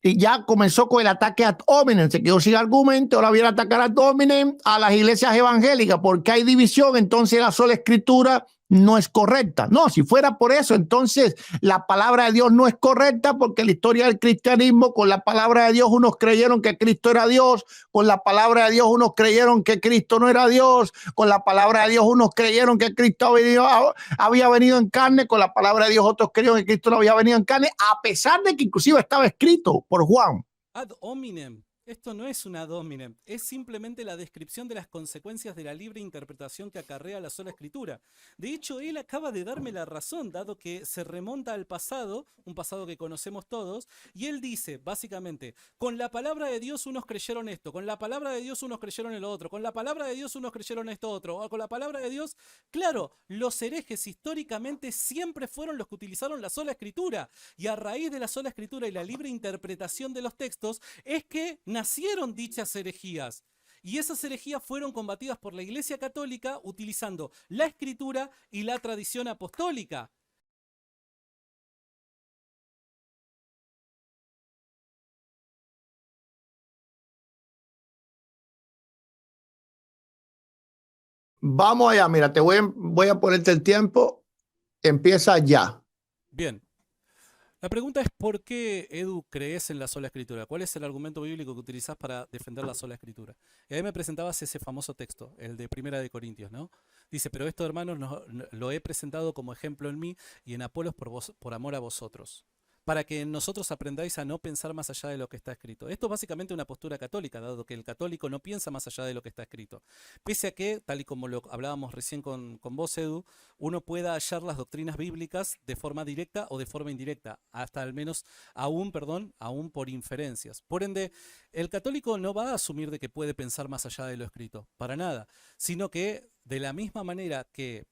y ya comenzó con el ataque ad hominem, se quedó sin argumento, ahora viene a atacar ad hominem a las iglesias evangélicas, porque hay división, entonces la sola escritura no es correcta. No, si fuera por eso, entonces la palabra de Dios no es correcta, porque la historia del cristianismo, con la palabra de Dios unos creyeron que Cristo era Dios, con la palabra de Dios unos creyeron que Cristo no era Dios, con la palabra de Dios unos creyeron que Cristo había venido en carne, con la palabra de Dios otros creyeron que Cristo no había venido en carne, a pesar de que inclusive estaba escrito por Juan. Ad hominem. Esto no es un ad hominem, es simplemente la descripción de las consecuencias de la libre interpretación que acarrea la sola escritura. De hecho, él acaba de darme la razón, dado que se remonta al pasado, un pasado que conocemos todos, y él dice, básicamente, con la palabra de Dios unos creyeron esto, con la palabra de Dios unos creyeron el otro, con la palabra de Dios unos creyeron esto otro, o con la palabra de Dios, claro, los herejes históricamente siempre fueron los que utilizaron la sola escritura, y a raíz de la sola escritura y la libre interpretación de los textos, es que nacieron dichas herejías. Y esas herejías fueron combatidas por la Iglesia Católica utilizando la escritura y la tradición apostólica. Vamos allá, mira, voy a ponerte el tiempo, empieza ya. Bien. La pregunta es ¿por qué, Edu, crees en la sola escritura? ¿Cuál es el argumento bíblico que utilizás para defender la sola escritura? Y ahí me presentabas ese famoso texto, el de Primera de Corintios, ¿no? Dice, pero esto, hermanos, lo he presentado como ejemplo en mí y en Apolos por amor a vosotros, para que nosotros aprendáis a no pensar más allá de lo que está escrito. Esto es básicamente una postura católica, dado que el católico no piensa más allá de lo que está escrito. Pese a que, tal y como lo hablábamos recién con vos, Edu, uno pueda hallar las doctrinas bíblicas de forma directa o de forma indirecta, hasta al menos aún por inferencias. Por ende, el católico no va a asumir de que puede pensar más allá de lo escrito, para nada, sino que de la misma manera que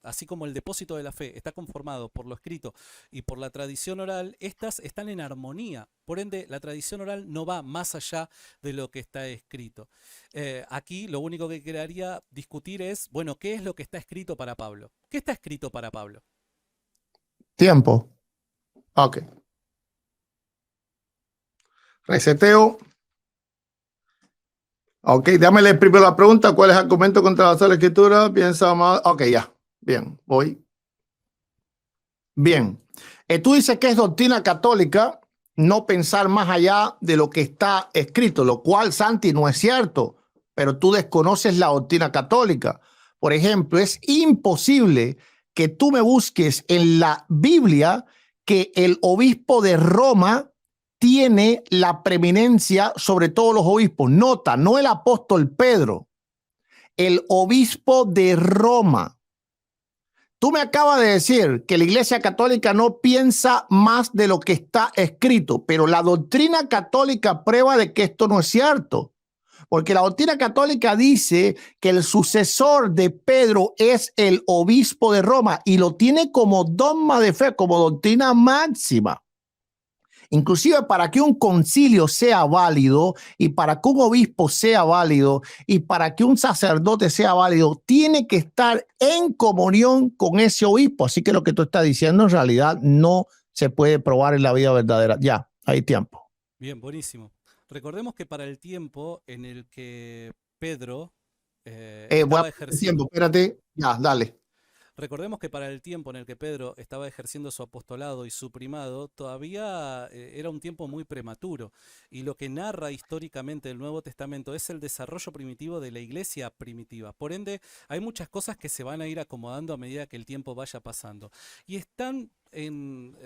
así como el depósito de la fe está conformado por lo escrito y por la tradición oral, estas están en armonía. Por ende, la tradición oral no va más allá de lo que está escrito. Aquí lo único que quedaría discutir es, bueno, ¿qué es lo que está escrito para Pablo? ¿Qué está escrito para Pablo? Tiempo. Ok. Reseteo. Ok, dámele primero la pregunta. ¿Cuál es el argumento contra la sola escritura? Piensa más. Ok, ya. Bien, voy. Bien. Tú dices que es doctrina católica no pensar más allá de lo que está escrito, lo cual, Santi, no es cierto, pero tú desconoces la doctrina católica. Por ejemplo, es imposible que tú me busques en la Biblia que el obispo de Roma tiene la preeminencia sobre todos los obispos. Nota, no el apóstol Pedro, el obispo de Roma. Tú me acabas de decir que la Iglesia Católica no piensa más de lo que está escrito, pero la doctrina católica prueba de que esto no es cierto, porque la doctrina católica dice que el sucesor de Pedro es el obispo de Roma y lo tiene como dogma de fe, como doctrina máxima. Inclusive para que un concilio sea válido y para que un obispo sea válido y para que un sacerdote sea válido, tiene que estar en comunión con ese obispo. Así que lo que tú estás diciendo en realidad no se puede probar en la vida verdadera. Ya, hay tiempo. Bien, buenísimo. Recordemos que para el tiempo en el que Pedro Voy a estaba poner tiempo, ejerciendo. espérate. Ya, dale. Recordemos que para el tiempo en el que Pedro estaba ejerciendo su apostolado y su primado, todavía era un tiempo muy prematuro. Y lo que narra históricamente el Nuevo Testamento es el desarrollo primitivo de la iglesia primitiva. Por ende, hay muchas cosas que se van a ir acomodando a medida que el tiempo vaya pasando. Y están en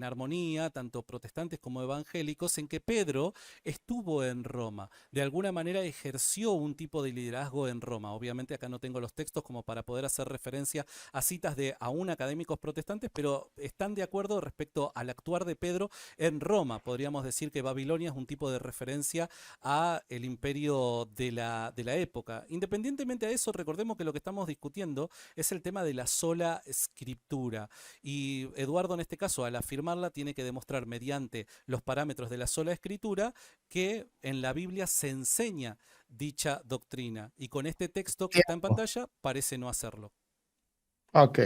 armonía, tanto protestantes como evangélicos, en que Pedro estuvo en Roma. De alguna manera ejerció un tipo de liderazgo en Roma. Obviamente acá no tengo los textos como para poder hacer referencia a citas de aún académicos protestantes, pero están de acuerdo respecto al actuar de Pedro en Roma. Podríamos decir que Babilonia es un tipo de referencia a el imperio de la época. Independientemente de eso, recordemos que lo que estamos discutiendo es el tema de la sola escritura. Y Eduardo, en este caso, al afirmarla, tiene que demostrar mediante los parámetros de la sola escritura que en la Biblia se enseña dicha doctrina. Y con este texto que está en Tiempo. pantalla, parece no hacerlo. Ok.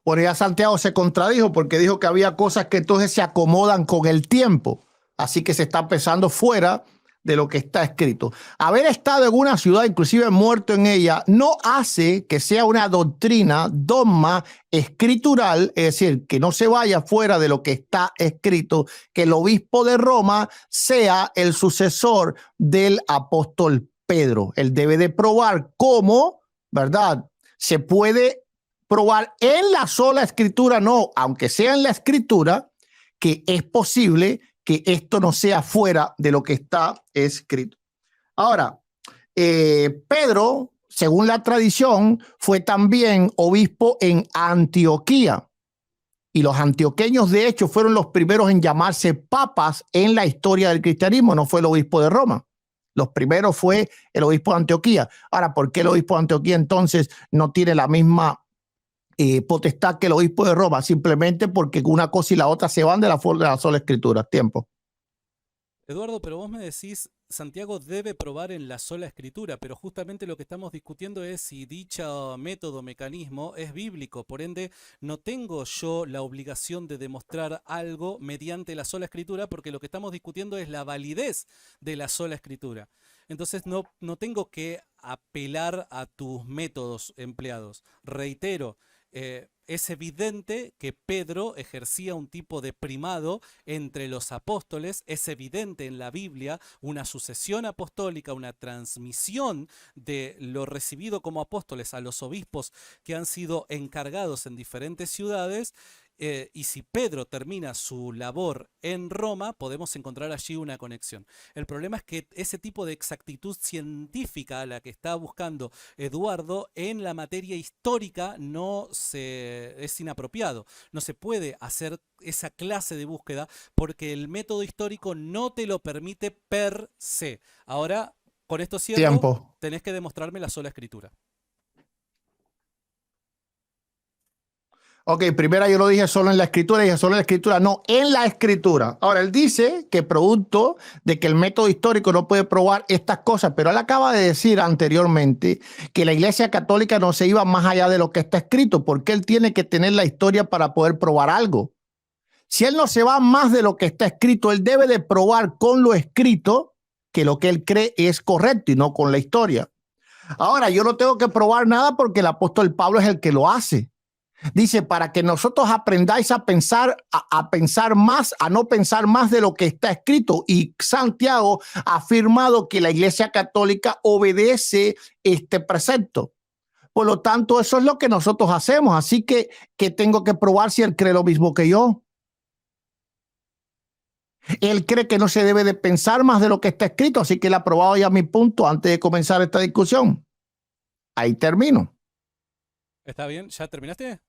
Bueno, ya Santiago se contradijo porque dijo que había cosas que entonces se acomodan con el tiempo. Así que se está pensando fuera de lo que está escrito. Haber estado en una ciudad, inclusive muerto en ella, no hace que sea una doctrina, dogma escritural, es decir, que no se vaya fuera de lo que está escrito, que el obispo de Roma sea el sucesor del apóstol Pedro. Él debe de probar cómo, ¿verdad? Se puede probar en la sola escritura, no, aunque sea en la escritura, que es posible que esto no sea fuera de lo que está escrito. Ahora, Pedro, según la tradición, fue también obispo en Antioquía. Y los antioqueños, de hecho, fueron los primeros en llamarse papas en la historia del cristianismo. No fue el obispo de Roma. Los primeros fue el obispo de Antioquía. Ahora, ¿por qué el obispo de Antioquía entonces no tiene la misma potestad que el obispo de Roma? Simplemente porque una cosa y la otra se van de la sola escritura. Tiempo. Eduardo, pero vos me decís, Santiago debe probar en la sola escritura, pero justamente lo que estamos discutiendo es si dicho método, mecanismo es bíblico. Por ende, no tengo yo la obligación de demostrar algo mediante la sola escritura, porque lo que estamos discutiendo es la validez de la sola escritura. Entonces no tengo que apelar a tus métodos empleados. Reitero, es evidente que Pedro ejercía un tipo de primado entre los apóstoles, es evidente en la Biblia una sucesión apostólica, una transmisión de lo recibido como apóstoles a los obispos que han sido encargados en diferentes ciudades. Y si Pedro termina su labor en Roma, podemos encontrar allí una conexión. El problema es que ese tipo de exactitud científica a la que está buscando Eduardo en la materia histórica es inapropiado. No se puede hacer esa clase de búsqueda porque el método histórico no te lo permite per se. Ahora, con esto cierro, Tiempo. tenés que demostrarme la sola escritura. Ok, primero yo lo dije solo en la escritura, dije solo en la escritura, no, en la escritura. Ahora, él dice que producto de que el método histórico no puede probar estas cosas, pero él acaba de decir anteriormente que la Iglesia Católica no se iba más allá de lo que está escrito, porque él tiene que tener la historia para poder probar algo. Si él no se va más de lo que está escrito, él debe de probar con lo escrito que lo que él cree es correcto y no con la historia. Ahora, yo no tengo que probar nada porque el apóstol Pablo es el que lo hace. Dice, para que nosotros aprendáis a pensar, pensar más, a no pensar más de lo que está escrito. Y Santiago ha afirmado que la Iglesia Católica obedece este precepto. Por lo tanto, eso es lo que nosotros hacemos. Así que tengo que probar si él cree lo mismo que yo. Él cree que no se debe de pensar más de lo que está escrito. Así que él ha probado ya mi punto antes de comenzar esta discusión. Ahí termino. ¿Está bien? ¿Ya terminaste?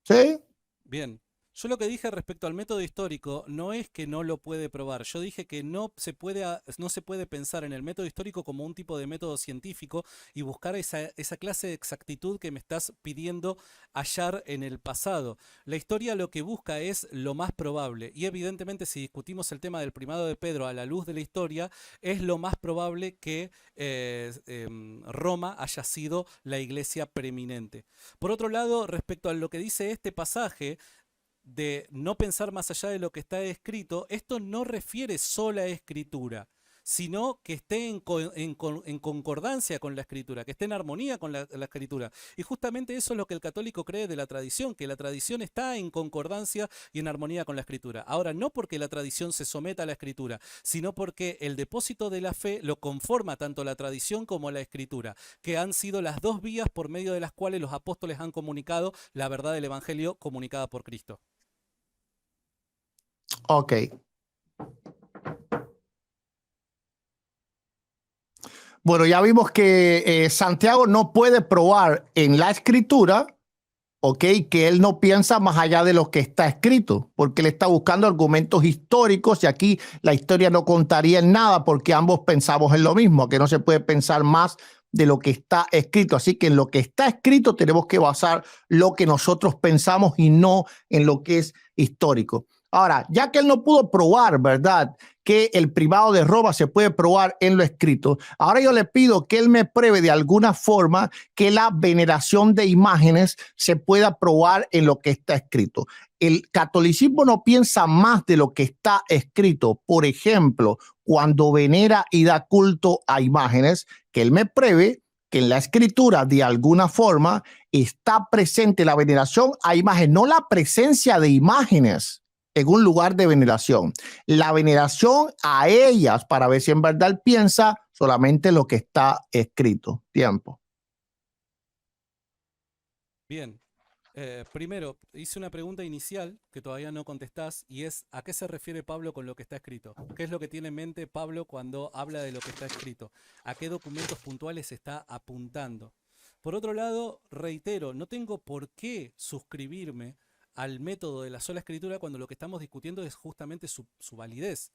¿Sí? Bien. Yo lo que dije respecto al método histórico no es que no lo puede probar. Yo dije que no se puede pensar en el método histórico como un tipo de método científico y buscar esa clase de exactitud que me estás pidiendo hallar en el pasado. La historia lo que busca es lo más probable. Y evidentemente si discutimos el tema del primado de Pedro a la luz de la historia, es lo más probable que Roma haya sido la iglesia preeminente. Por otro lado, respecto a lo que dice este pasaje, de no pensar más allá de lo que está escrito, esto no refiere sola a escritura, sino que esté en concordancia con la escritura, que esté en armonía con la escritura. Y justamente eso es lo que el católico cree de la tradición, que la tradición está en concordancia y en armonía con la escritura. Ahora, no porque la tradición se someta a la escritura, sino porque el depósito de la fe lo conforma tanto la tradición como la escritura, que han sido las dos vías por medio de las cuales los apóstoles han comunicado la verdad del Evangelio comunicada por Cristo. Ok. Bueno, ya vimos que Santiago no puede probar en la escritura, ok, que él no piensa más allá de lo que está escrito, porque él está buscando argumentos históricos y aquí la historia no contaría en nada porque ambos pensamos en lo mismo, que no se puede pensar más de lo que está escrito. Así que en lo que está escrito tenemos que basar lo que nosotros pensamos y no en lo que es histórico. Ahora, ya que él no pudo probar, ¿verdad?, que el privado de Roma se puede probar en lo escrito, ahora yo le pido que él me pruebe de alguna forma que la veneración de imágenes se pueda probar en lo que está escrito. El catolicismo no piensa más de lo que está escrito. Por ejemplo, cuando venera y da culto a imágenes, que él me pruebe que en la escritura de alguna forma está presente la veneración a imágenes, no la presencia de imágenes en un lugar de veneración, la veneración a ellas para ver si en verdad él piensa solamente lo que está escrito. Tiempo. Bien. Primero, hice una pregunta inicial que todavía no contestás y es ¿a qué se refiere Pablo con lo que está escrito? ¿Qué es lo que tiene en mente Pablo cuando habla de lo que está escrito? ¿A qué documentos puntuales está apuntando? Por otro lado, reitero, no tengo por qué suscribirme al método de la sola escritura cuando lo que estamos discutiendo es justamente su validez.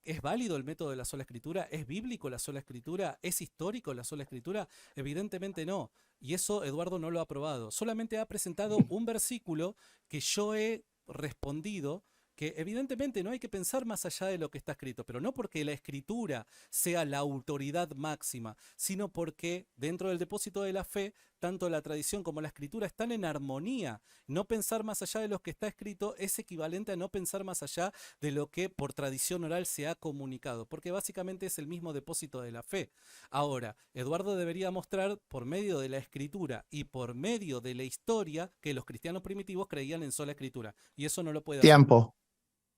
¿Es válido el método de la sola escritura? ¿Es bíblico la sola escritura? ¿Es histórico la sola escritura? Evidentemente no. Y eso Eduardo no lo ha probado. Solamente ha presentado un versículo que yo he respondido que evidentemente no hay que pensar más allá de lo que está escrito, pero no porque la escritura sea la autoridad máxima, sino porque dentro del depósito de la fe, tanto la tradición como la escritura están en armonía. No pensar más allá de lo que está escrito es equivalente a no pensar más allá de lo que por tradición oral se ha comunicado, porque básicamente es el mismo depósito de la fe. Ahora, Eduardo debería mostrar por medio de la escritura y por medio de la historia que los cristianos primitivos creían en sola escritura, y eso no lo puede hacer.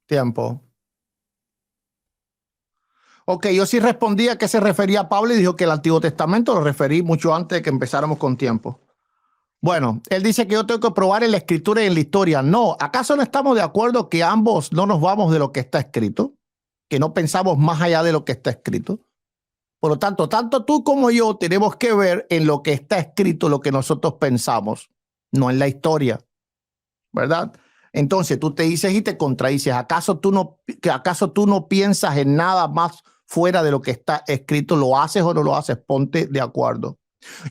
Tiempo. Ok, yo sí respondí a qué se refería Pablo y dijo que el Antiguo Testamento lo referí mucho antes de que empezáramos con tiempo. Bueno, él dice que yo tengo que probar en la escritura y en la historia. No, ¿acaso no estamos de acuerdo que ambos no nos vamos de lo que está escrito? Que no pensamos más allá de lo que está escrito. Por lo tanto, tanto tú como yo tenemos que ver en lo que está escrito lo que nosotros pensamos, no en la historia, ¿verdad? Entonces tú te dices y te contradices. ¿Acaso tú no piensas en nada más fuera de lo que está escrito? ¿Lo haces o no lo haces? Ponte de acuerdo.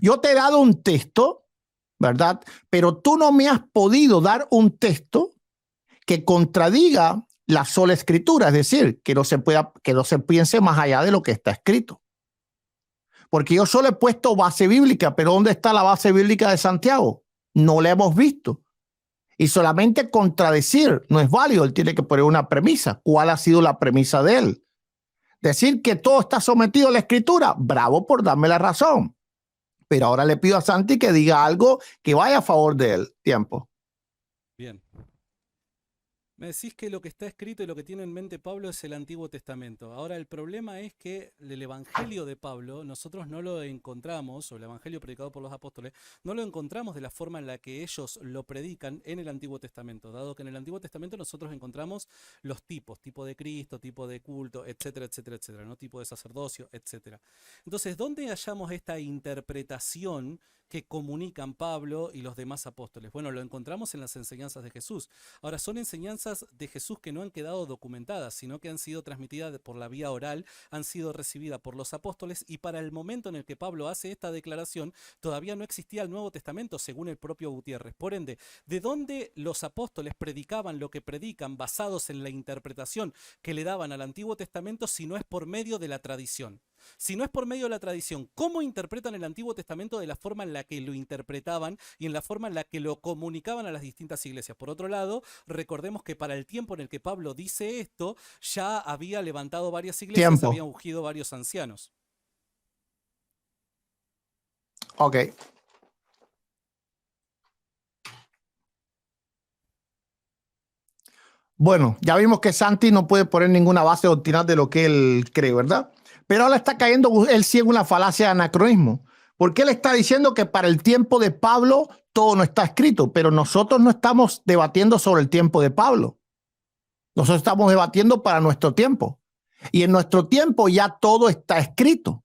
Yo te he dado un texto, ¿verdad? Pero tú no me has podido dar un texto que contradiga la sola escritura, es decir, que no se piense más allá de lo que está escrito. Porque yo solo he puesto base bíblica, pero ¿dónde está la base bíblica de Santiago? No la hemos visto. Y solamente contradecir no es válido, él tiene que poner una premisa. ¿Cuál ha sido la premisa de él? Decir que todo está sometido a la escritura, bravo por darme la razón. Pero ahora le pido a Santi que diga algo que vaya a favor de él. Tiempo. Bien. Me decís que lo que está escrito y lo que tiene en mente Pablo es el Antiguo Testamento. Ahora, el problema es que el Evangelio de Pablo nosotros no lo encontramos, o el Evangelio predicado por los apóstoles, no lo encontramos de la forma en la que ellos lo predican en el Antiguo Testamento, dado que en el Antiguo Testamento nosotros encontramos los tipos, tipo de Cristo, tipo de culto, etcétera, etcétera, etcétera, ¿no? Tipo de sacerdocio, etcétera. Entonces, ¿dónde hallamos esta interpretación que comunican Pablo y los demás apóstoles? Bueno, lo encontramos en las enseñanzas de Jesús. Ahora, son enseñanzas de Jesús que no han quedado documentadas, sino que han sido transmitidas por la vía oral, han sido recibidas por los apóstoles, y para el momento en el que Pablo hace esta declaración, todavía no existía el Nuevo Testamento, según el propio Gutiérrez. Por ende, ¿de dónde los apóstoles predicaban lo que predican basados en la interpretación que le daban al Antiguo Testamento si no es por medio de la tradición? Si no es por medio de la tradición, ¿cómo interpretan el Antiguo Testamento de la forma en la que lo interpretaban y en la forma en la que lo comunicaban a las distintas iglesias? Por otro lado, recordemos que para el tiempo en el que Pablo dice esto, ya había levantado varias iglesias, habían ungido varios ancianos. Ok. Bueno, ya vimos que Santi no puede poner ninguna base doctrinal de lo que él cree, ¿verdad? Pero ahora está cayendo él sí en una falacia de anacronismo, porque él está diciendo que para el tiempo de Pablo todo no está escrito, pero nosotros no estamos debatiendo sobre el tiempo de Pablo. Nosotros estamos debatiendo para nuestro tiempo. Y en nuestro tiempo ya todo está escrito.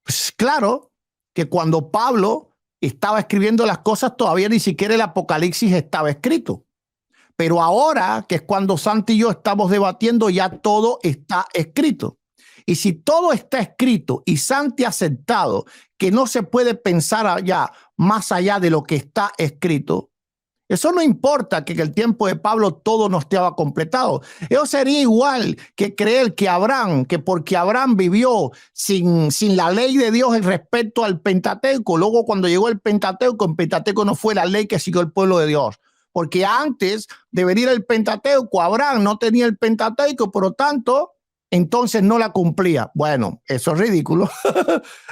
Pues claro que cuando Pablo estaba escribiendo las cosas, todavía ni siquiera el Apocalipsis estaba escrito. Pero ahora, que es cuando Santi y yo estamos debatiendo, ya todo está escrito. Y si todo está escrito y Santi ha aceptado que no se puede pensar allá, más allá de lo que está escrito, Eso no importa que en el tiempo de Pablo todo no estaba completado. Eso sería igual que creer que Abraham, que porque Abraham vivió sin la ley de Dios en respecto al Pentateuco, luego cuando llegó el Pentateuco no fue la ley que siguió el pueblo de Dios. Porque antes de venir el Pentateuco, Abraham no tenía el Pentateuco, por lo tanto, entonces no la cumplía. Bueno, eso es ridículo.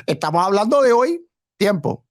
Estamos hablando de hoy, tiempo.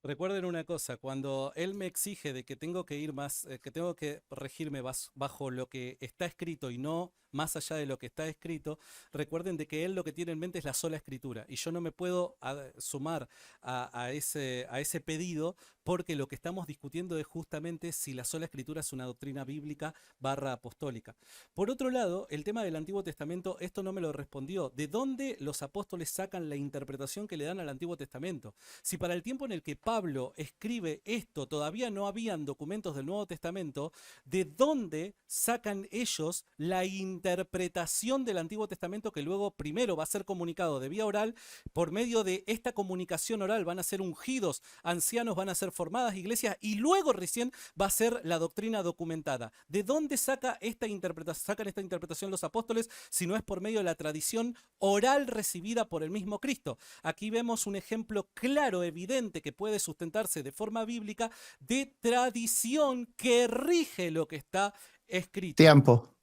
Recuerden una cosa, cuando él me exige de que tengo que ir más, que tengo que regirme bajo lo que está escrito y no más allá de lo que está escrito, recuerden de que él lo que tiene en mente es la sola escritura y yo no me puedo sumar a ese pedido porque lo que estamos discutiendo es justamente si la sola escritura es una doctrina bíblica / apostólica. Por otro lado, el tema del Antiguo Testamento, esto no me lo respondió. ¿De dónde los apóstoles sacan la interpretación que le dan al Antiguo Testamento? Si para el tiempo en el que Pablo escribe esto todavía no habían documentos del Nuevo Testamento, ¿de dónde sacan ellos la interpretación del Antiguo Testamento que luego primero va a ser comunicado de vía oral? Por medio de esta comunicación oral van a ser ungidos ancianos, van a ser formadas iglesias y luego recién va a ser la doctrina documentada. ¿De dónde sacan esta interpretación los apóstoles si no es por medio de la tradición oral recibida por el mismo Cristo? Aquí vemos un ejemplo claro, evidente, que puede sustentarse de forma bíblica de tradición que rige lo que está escrito. Tiempo.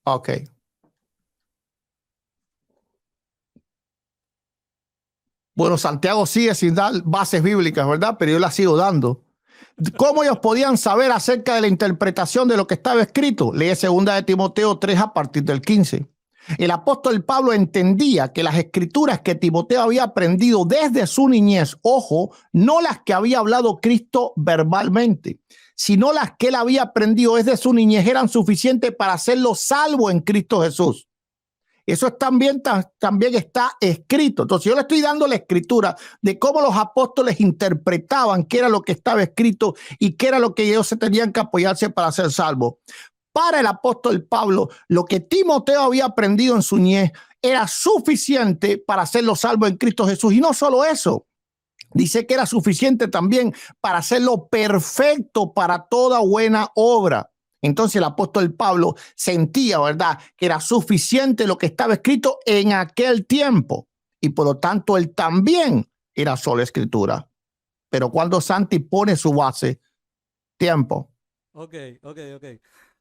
Ok. Bueno, Santiago sigue sin dar bases bíblicas, ¿verdad? Pero yo las sigo dando. ¿Cómo ellos podían saber acerca de la interpretación de lo que estaba escrito? Lee 2 de Timoteo 3 a partir del 15. El apóstol Pablo entendía que las escrituras que Timoteo había aprendido desde su niñez, ojo, no las que había hablado Cristo verbalmente, sino las que él había aprendido desde su niñez, eran suficientes para hacerlo salvo en Cristo Jesús. Eso también está escrito. Entonces yo le estoy dando la escritura de cómo los apóstoles interpretaban qué era lo que estaba escrito y qué era lo que ellos se tenían que apoyarse para ser salvos. Para el apóstol Pablo, lo que Timoteo había aprendido en su niñez era suficiente para hacerlo salvo en Cristo Jesús. Y no solo eso, dice que era suficiente también para hacerlo perfecto para toda buena obra. Entonces el apóstol Pablo sentía, ¿verdad?, que era suficiente lo que estaba escrito en aquel tiempo. Y por lo tanto, él también era sola escritura. Pero cuando Santi pone su base, tiempo. Ok.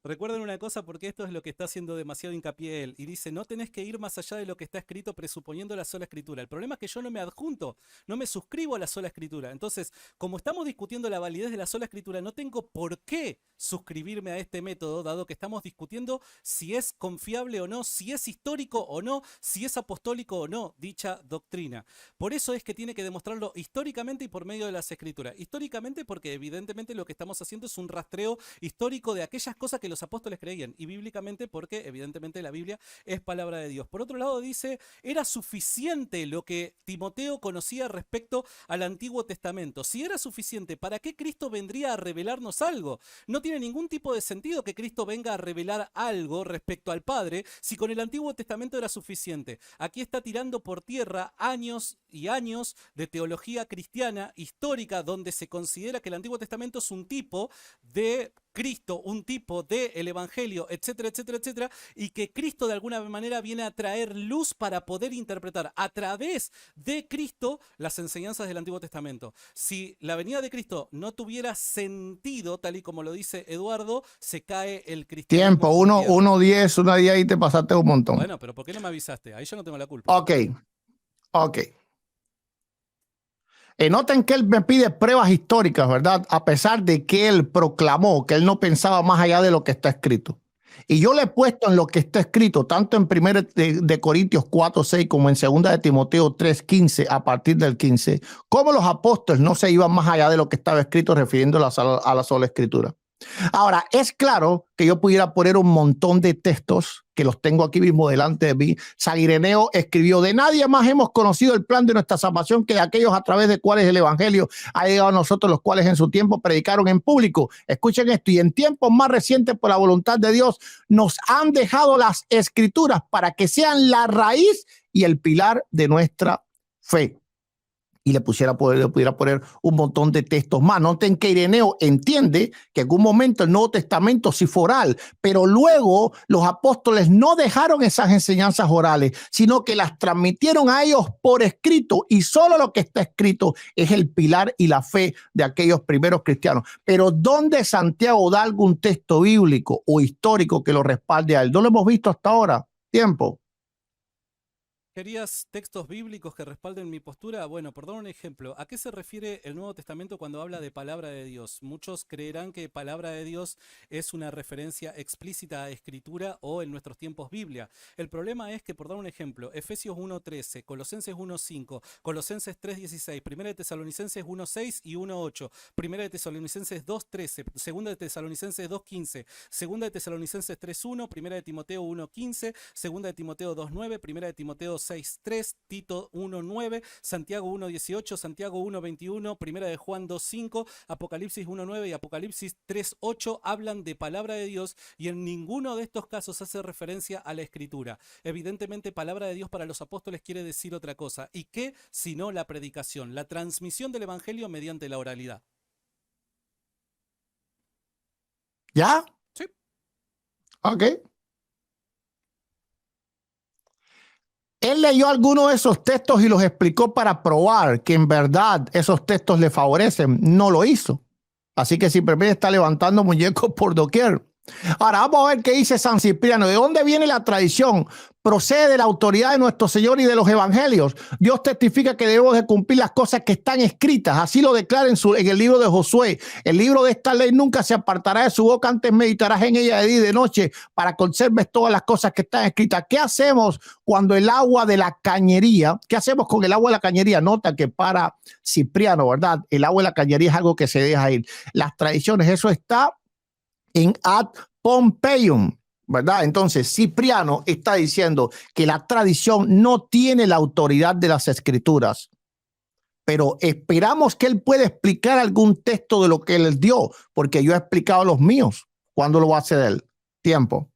Recuerden una cosa porque esto es lo que está haciendo demasiado hincapié él. Y dice, no tenés que ir más allá de lo que está escrito presuponiendo la sola escritura. El problema es que yo no me adjunto, no me suscribo a la sola escritura. Entonces, como estamos discutiendo la validez de la sola escritura, no tengo por qué suscribirme a este método, dado que estamos discutiendo si es confiable o no, si es histórico o no, si es apostólico o no dicha doctrina. Por eso es que tiene que demostrarlo históricamente y por medio de las escrituras. Históricamente porque evidentemente lo que estamos haciendo es un rastreo histórico de aquellas cosas que los apóstoles creían, y bíblicamente porque evidentemente la Biblia es palabra de Dios. Por otro lado dice, era suficiente lo que Timoteo conocía respecto al Antiguo Testamento. Si era suficiente, ¿para qué Cristo vendría a revelarnos algo? No tiene ningún tipo de sentido que Cristo venga a revelar algo respecto al Padre si con el Antiguo Testamento era suficiente. Aquí está tirando por tierra años y años de teología cristiana histórica donde se considera que el Antiguo Testamento es un tipo de Cristo, un tipo de el Evangelio, etcétera, etcétera, etcétera, y que Cristo de alguna manera viene a traer luz para poder interpretar a través de Cristo las enseñanzas del Antiguo Testamento. Si la venida de Cristo no tuviera sentido, tal y como lo dice Eduardo, se cae el cristianismo. Tiempo, 1:10, una día y te pasaste un montón. Bueno, pero ¿por qué no me avisaste? Ahí yo no tengo la culpa. Ok. Noten que él me pide pruebas históricas, ¿verdad? A pesar de que él proclamó que él no pensaba más allá de lo que está escrito. Y yo le he puesto en lo que está escrito, tanto en 1 de Corintios 4:6 como en 2 de Timoteo 3:15, a partir del 15, cómo los apóstoles no se iban más allá de lo que estaba escrito refiriéndolos a la sola escritura. Ahora, es claro que yo pudiera poner un montón de textos que los tengo aquí mismo delante de mí. San Ireneo escribió, de nadie más hemos conocido el plan de nuestra salvación que de aquellos a través de cuales el evangelio ha llegado a nosotros, los cuales en su tiempo predicaron en público. Escuchen esto, y en tiempos más recientes por la voluntad de Dios nos han dejado las escrituras para que sean la raíz y el pilar de nuestra fe. y le pudiera poner un montón de textos más. Noten que Ireneo entiende que en algún momento el Nuevo Testamento sí fue oral, pero luego los apóstoles no dejaron esas enseñanzas orales, sino que las transmitieron a ellos por escrito, y solo lo que está escrito es el pilar y la fe de aquellos primeros cristianos. Pero ¿dónde Santiago da algún texto bíblico o histórico que lo respalde a él? No lo hemos visto hasta ahora. Tiempo. ¿Querías textos bíblicos que respalden mi postura? Bueno, por dar un ejemplo, ¿a qué se refiere el Nuevo Testamento cuando habla de palabra de Dios? Muchos creerán que palabra de Dios es una referencia explícita a Escritura o en nuestros tiempos Biblia. El problema es que, por dar un ejemplo, Efesios 1:13, Colosenses 1:5, Colosenses 3:16, Primera de Tesalonicenses 1:6 y 1:8, Primera de Tesalonicenses 2:13, Segunda de Tesalonicenses 2:15, Segunda de Tesalonicenses 3:1, Primera de Timoteo 1:15, Segunda de Timoteo 2:9, Primera de Timoteo 6:3, Tito 1:9, Santiago 1:18, Santiago 1:21, Primera de Juan 2:5, Apocalipsis 1:9 y Apocalipsis 3:8 hablan de palabra de Dios, y en ninguno de estos casos hace referencia a la Escritura. Evidentemente, palabra de Dios para los apóstoles quiere decir otra cosa. ¿Y qué? Sino la predicación, la transmisión del evangelio mediante la oralidad. ¿Ya? Sí. Ok. Él leyó algunos de esos textos y los explicó para probar que en verdad esos textos le favorecen. No lo hizo. Así que simplemente está levantando muñecos por doquier. Ahora vamos a ver qué dice San Cipriano. ¿De dónde viene la tradición? Procede de la autoridad de nuestro Señor y de los evangelios. Dios testifica que debemos de cumplir las cosas que están escritas. Así lo declara en el libro de Josué. El libro de esta ley nunca se apartará de su boca, antes meditarás en ella de día y de noche, para conserves todas las cosas que están escritas. ¿Qué hacemos cuando el agua de la cañería? ¿Qué hacemos con el agua de la cañería? Nota que para Cipriano, ¿verdad? El agua de la cañería es algo que se deja ir. Las tradiciones, eso está en Ad Pompeium, ¿verdad? Entonces, Cipriano está diciendo que la tradición no tiene la autoridad de las escrituras, pero esperamos que él pueda explicar algún texto de lo que él dio, porque yo he explicado los míos. ¿Cuándo lo va a hacer él? Tiempo.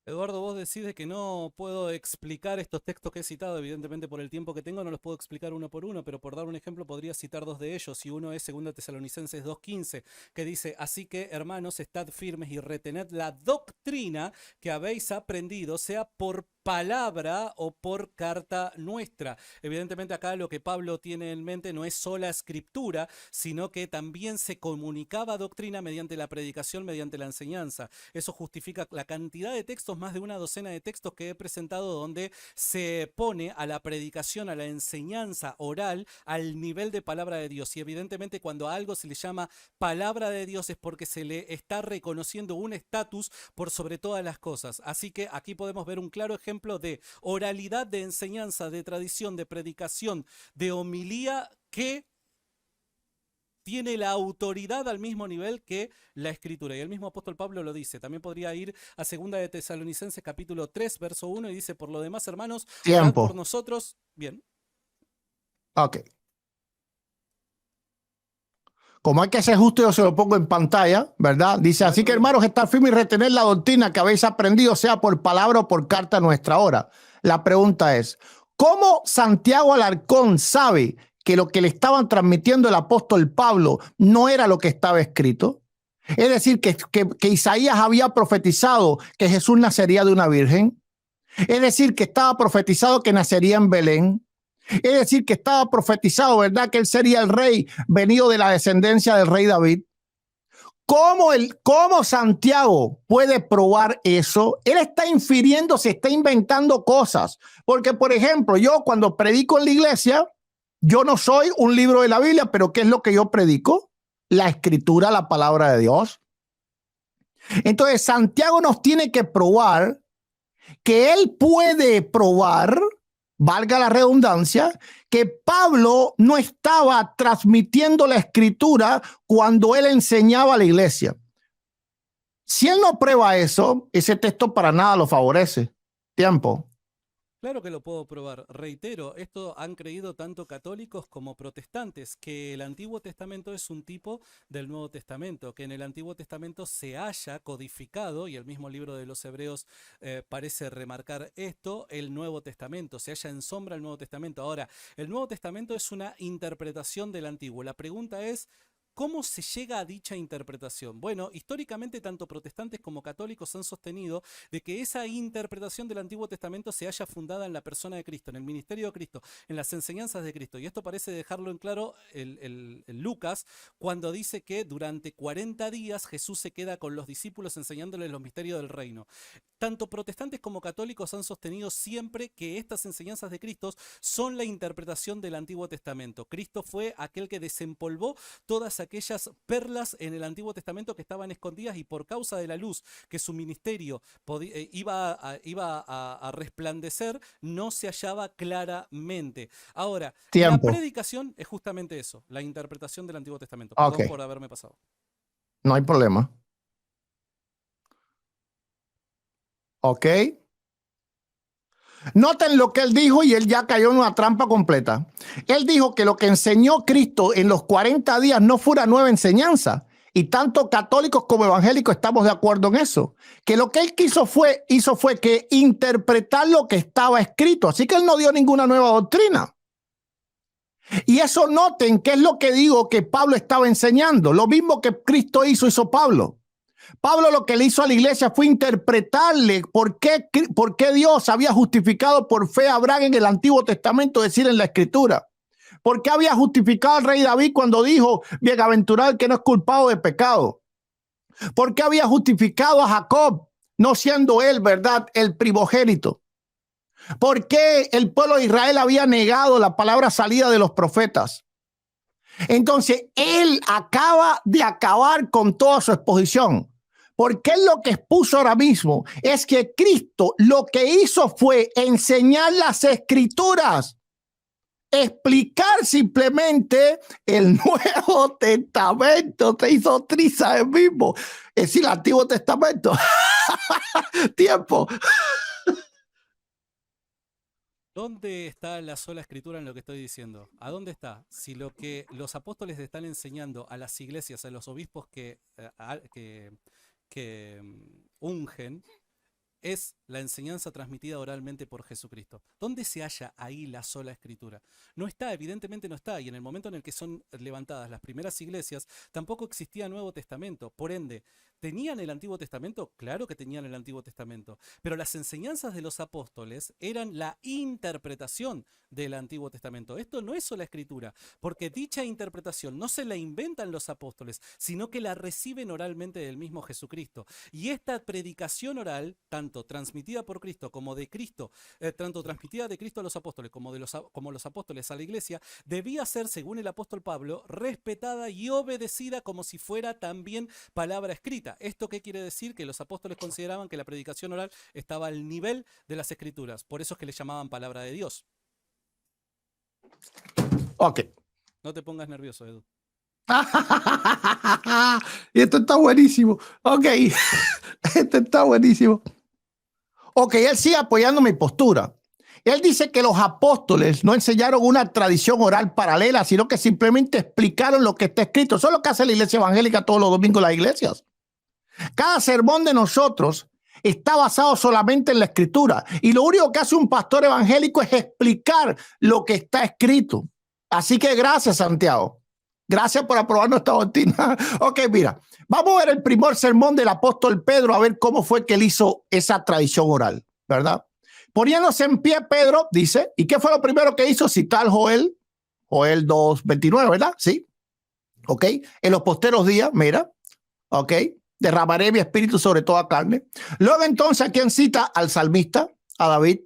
Eduardo, vos decís que no puedo explicar estos textos que he citado, evidentemente por el tiempo que tengo no los puedo explicar uno por uno, pero por dar un ejemplo podría citar dos de ellos, y uno es 2 Tesalonicenses 2:15, que dice: así que, hermanos, estad firmes y retened la doctrina que habéis aprendido, sea por palabra o por carta nuestra. Evidentemente acá lo que Pablo tiene en mente no es sola escritura, sino que también se comunicaba doctrina mediante la predicación, mediante la enseñanza. Eso justifica la cantidad de textos, más de una docena de textos que he presentado, donde se pone a la predicación, a la enseñanza oral, al nivel de palabra de Dios. Y evidentemente cuando a algo se le llama palabra de Dios es porque se le está reconociendo un estatus por sobre todas las cosas. Así que aquí podemos ver un claro ejemplo de oralidad, de enseñanza, de tradición, de predicación, de homilía, que tiene la autoridad al mismo nivel que la escritura. Y el mismo apóstol Pablo lo dice. También podría ir a 2 de Tesalonicenses capítulo 3, verso 1, y dice: por lo demás, hermanos, orad por nosotros. Bien. Ok. Como hay que ser justo, yo se lo pongo en pantalla, ¿verdad? Dice: así que, hermanos, estar firmes y retener la doctrina que habéis aprendido, sea por palabra o por carta nuestra. Ahora, la pregunta es, ¿cómo Santiago Alarcón sabe que lo que le estaban transmitiendo el apóstol Pablo no era lo que estaba escrito? Es decir, que Isaías había profetizado que Jesús nacería de una virgen. Es decir, que estaba profetizado que nacería en Belén. Es decir, que estaba profetizado, ¿verdad?, que él sería el rey venido de la descendencia del rey David. ¿Cómo Santiago puede probar eso? Él está infiriendo, se está inventando cosas. Porque, por ejemplo, yo cuando predico en la iglesia, yo no soy un libro de la Biblia, pero ¿qué es lo que yo predico? La escritura, la palabra de Dios. Entonces, Santiago nos tiene que probar que él puede probar, valga la redundancia, que Pablo no estaba transmitiendo la escritura cuando él enseñaba a la iglesia. Si él no prueba eso, ese texto para nada lo favorece. Tiempo. Claro que lo puedo probar. Reitero, esto han creído tanto católicos como protestantes, que el Antiguo Testamento es un tipo del Nuevo Testamento, que en el Antiguo Testamento se haya codificado, y el mismo libro de los Hebreos parece remarcar esto, el Nuevo Testamento, se halla en sombra el Nuevo Testamento. Ahora, el Nuevo Testamento es una interpretación del Antiguo. La pregunta es, ¿cómo se llega a dicha interpretación? Bueno, históricamente tanto protestantes como católicos han sostenido de que esa interpretación del Antiguo Testamento se haya fundada en la persona de Cristo, en el ministerio de Cristo, en las enseñanzas de Cristo. Y esto parece dejarlo en claro el Lucas cuando dice que durante 40 días Jesús se queda con los discípulos enseñándoles los misterios del reino. Tanto protestantes como católicos han sostenido siempre que estas enseñanzas de Cristo son la interpretación del Antiguo Testamento. Cristo fue aquel que desempolvó todas aquellas perlas en el Antiguo Testamento que estaban escondidas, y por causa de la luz que su ministerio iba a resplandecer, no se hallaba claramente. Ahora, la Tiempo. predicación es justamente eso, la interpretación del Antiguo Testamento. Ok, Perdón por haberme pasado. no hay problema. Ok. Noten lo que él dijo y él ya cayó en una trampa completa. Él dijo que lo que enseñó Cristo en los 40 días no fue una nueva enseñanza. Y tanto católicos como evangélicos estamos de acuerdo en eso. Que lo que él hizo fue que interpretar lo que estaba escrito. Así que él no dio ninguna nueva doctrina. Y eso noten que es lo que digo que Pablo estaba enseñando. Lo mismo que Cristo hizo Pablo. Pablo lo que le hizo a la iglesia fue interpretarle por qué Dios había justificado por fe a Abraham en el Antiguo Testamento, es decir, en la Escritura. ¿Por qué había justificado al rey David cuando dijo, bienaventurado el que no es culpado de pecado? ¿Por qué había justificado a Jacob, no siendo él, verdad, el primogénito? ¿Por qué el pueblo de Israel había negado la palabra salida de los profetas? Entonces, él acaba de acabar con toda su exposición. Porque él lo que expuso ahora mismo es que Cristo lo que hizo fue enseñar las escrituras, explicar simplemente el Nuevo Testamento. Te hizo triza el mismo. Es decir, el Antiguo Testamento. Tiempo. ¿Dónde está la sola escritura en lo que estoy diciendo? ¿A dónde está? Si lo que los apóstoles están enseñando a las iglesias, a los obispos que ungen, es la enseñanza transmitida oralmente por Jesucristo. ¿Dónde se halla ahí la sola escritura? No está, evidentemente no está, y en el momento en el que son levantadas las primeras iglesias, tampoco existía Nuevo Testamento. Por ende, ¿tenían el Antiguo Testamento? Claro que tenían el Antiguo Testamento, pero las enseñanzas de los apóstoles eran la interpretación del Antiguo Testamento. Esto no es sola escritura, porque dicha interpretación no se la inventan los apóstoles, sino que la reciben oralmente del mismo Jesucristo. Y esta predicación oral, tanto transmitida por Cristo como de Cristo, tanto transmitida de Cristo a los apóstoles como los apóstoles a la iglesia, debía ser, según el apóstol Pablo, respetada y obedecida como si fuera también palabra escrita. ¿Esto qué quiere decir? Que los apóstoles consideraban que la predicación oral estaba al nivel de las escrituras. Por eso es que le llamaban palabra de Dios. Ok. No te pongas nervioso, Edu. Y esto está buenísimo. Ok. Esto está buenísimo. Ok, él sigue apoyando mi postura. Él dice que los apóstoles no enseñaron una tradición oral paralela, sino que simplemente explicaron lo que está escrito. Eso es lo que hace la iglesia evangélica todos los domingos en las iglesias. Cada sermón de nosotros está basado solamente en la escritura. Y lo único que hace un pastor evangélico es explicar lo que está escrito. Así que gracias, Santiago. Gracias por aprobar nuestra doctrina. Ok, mira, vamos a ver el primer sermón del apóstol Pedro, a ver cómo fue que él hizo esa tradición oral, ¿verdad? Poniéndose en pie, Pedro dice, ¿y qué fue lo primero que hizo? Citar Joel 2:29, ¿verdad? Sí. Ok, en los posteros días, mira, ok, derramaré mi espíritu sobre toda carne. Luego entonces, ¿a quién cita? Al salmista, a David.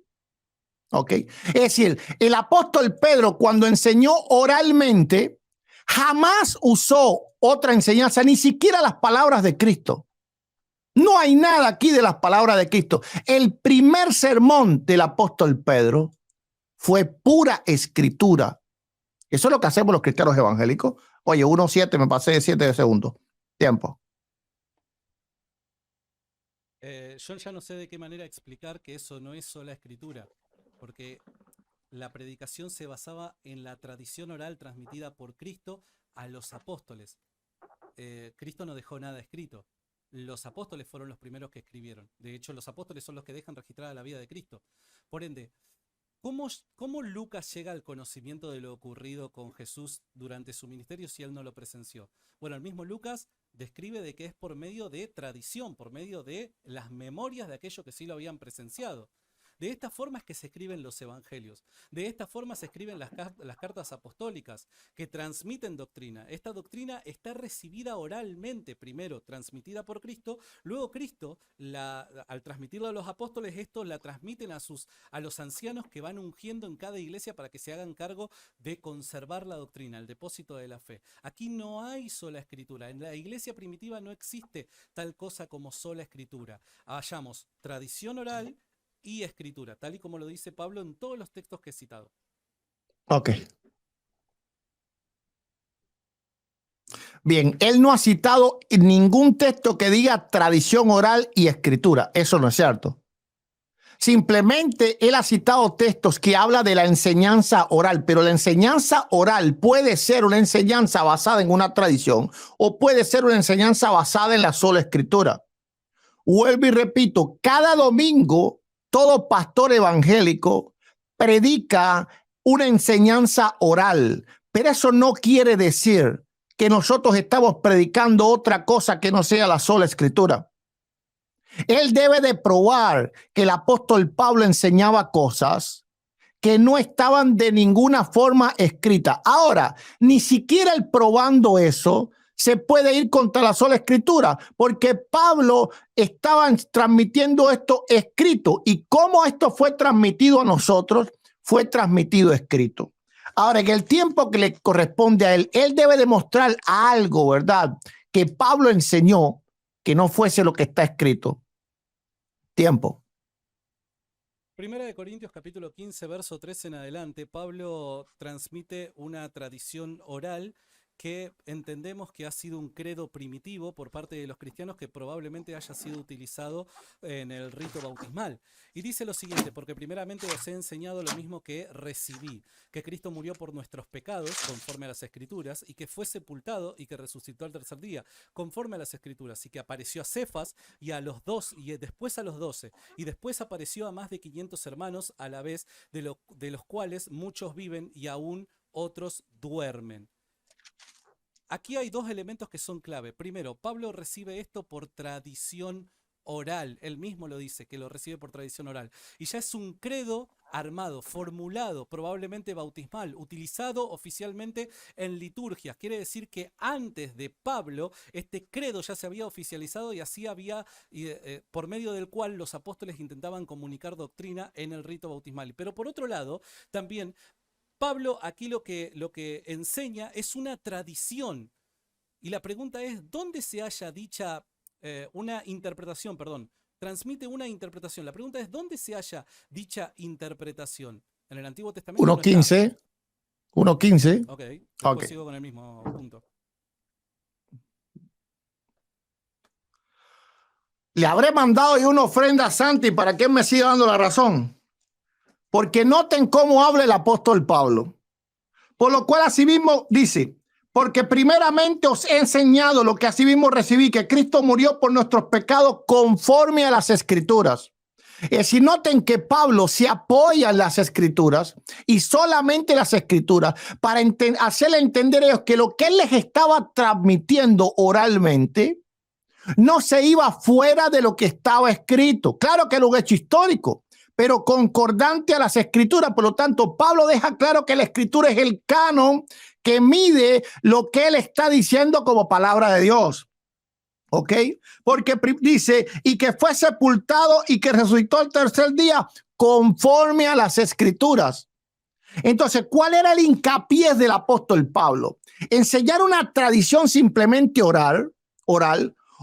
Ok, es decir, el apóstol Pedro cuando enseñó oralmente, jamás usó otra enseñanza, ni siquiera las palabras de Cristo. No hay nada aquí de las palabras de Cristo. El primer sermón del apóstol Pedro fue pura escritura. Eso es lo que hacemos los cristianos evangélicos. Oye, 1:7, me pasé de 7 segundos. Tiempo. Yo ya no sé de qué manera explicar que eso no es sola escritura. porque la predicación se basaba en la tradición oral transmitida por Cristo a los apóstoles. Cristo no dejó nada escrito. Los apóstoles fueron los primeros que escribieron. De hecho, los apóstoles son los que dejan registrada la vida de Cristo. Por ende, ¿cómo Lucas llega al conocimiento de lo ocurrido con Jesús durante su ministerio si él no lo presenció? Bueno, el mismo Lucas describe de que es por medio de tradición, por medio de las memorias de aquellos que sí lo habían presenciado. De esta forma es que se escriben los evangelios. De esta forma se escriben las cartas apostólicas que transmiten doctrina. Esta doctrina está recibida oralmente, primero transmitida por Cristo, luego Cristo, al transmitirla a los apóstoles, estos la transmiten a los ancianos que van ungiendo en cada iglesia para que se hagan cargo de conservar la doctrina, el depósito de la fe. Aquí no hay sola escritura. En la iglesia primitiva no existe tal cosa como sola escritura. Hallamos tradición oral y escritura, tal y como lo dice Pablo en todos los textos que he citado. Ok. Bien, él no ha citado ningún texto que diga tradición oral y escritura. Eso no es cierto. Simplemente él ha citado textos que hablan de la enseñanza oral, pero la enseñanza oral puede ser una enseñanza basada en una tradición o puede ser una enseñanza basada en la sola escritura. Vuelvo y repito, cada domingo todo pastor evangélico predica una enseñanza oral, pero eso no quiere decir que nosotros estamos predicando otra cosa que no sea la sola escritura. Él debe de probar que el apóstol Pablo enseñaba cosas que no estaban de ninguna forma escritas. Ahora, ni siquiera el probando eso se puede ir contra la sola escritura, porque Pablo estaba transmitiendo esto escrito. ¿Y cómo esto fue transmitido a nosotros? Fue transmitido escrito. Ahora, en el tiempo que le corresponde a él, él debe demostrar algo, ¿verdad?, que Pablo enseñó que no fuese lo que está escrito. Tiempo. Primera de Corintios capítulo 15, verso 13 en adelante, Pablo transmite una tradición oral que entendemos que ha sido un credo primitivo por parte de los cristianos que probablemente haya sido utilizado en el rito bautismal. Y dice lo siguiente: porque primeramente os he enseñado lo mismo que recibí, que Cristo murió por nuestros pecados, conforme a las Escrituras, y que fue sepultado y que resucitó al tercer día, conforme a las Escrituras, y que apareció a Cefas y a los 2, y después a los 12, y después apareció a más de 500 hermanos a la vez, de los cuales muchos viven y aún otros duermen. Aquí hay dos elementos que son clave. Primero, Pablo recibe esto por tradición oral. Él mismo lo dice, que lo recibe por tradición oral. Y ya es un credo armado, formulado, probablemente bautismal, utilizado oficialmente en liturgias. Quiere decir que antes de Pablo, este credo ya se había oficializado y así había, por medio del cual los apóstoles intentaban comunicar doctrina en el rito bautismal. Pero por otro lado, también Pablo aquí lo que enseña es una tradición. Y la pregunta es, ¿dónde se halla dicha una interpretación? Perdón, transmite una interpretación. La pregunta es, ¿dónde se halla dicha interpretación? En el Antiguo Testamento 1.15. 1.15. Ok, después Ok. sigo con el mismo punto. Le habré mandado yo una ofrenda a Santi para que él me siga dando la razón. Porque noten cómo habla el apóstol Pablo. Por lo cual asimismo dice, porque primeramente os he enseñado lo que asimismo recibí, que Cristo murió por nuestros pecados conforme a las Escrituras. Si noten que Pablo se apoya en las Escrituras y solamente las Escrituras para hacerle entender a ellos que lo que él les estaba transmitiendo oralmente no se iba fuera de lo que estaba escrito. Claro que era un hecho histórico, pero concordante a las Escrituras. Por lo tanto, Pablo deja claro que la Escritura es el canon que mide lo que él está diciendo como palabra de Dios. ¿Ok? Porque dice, y que fue sepultado y que resucitó el tercer día conforme a las Escrituras. Entonces, ¿cuál era el hincapié del apóstol Pablo? Enseñar una tradición simplemente oral,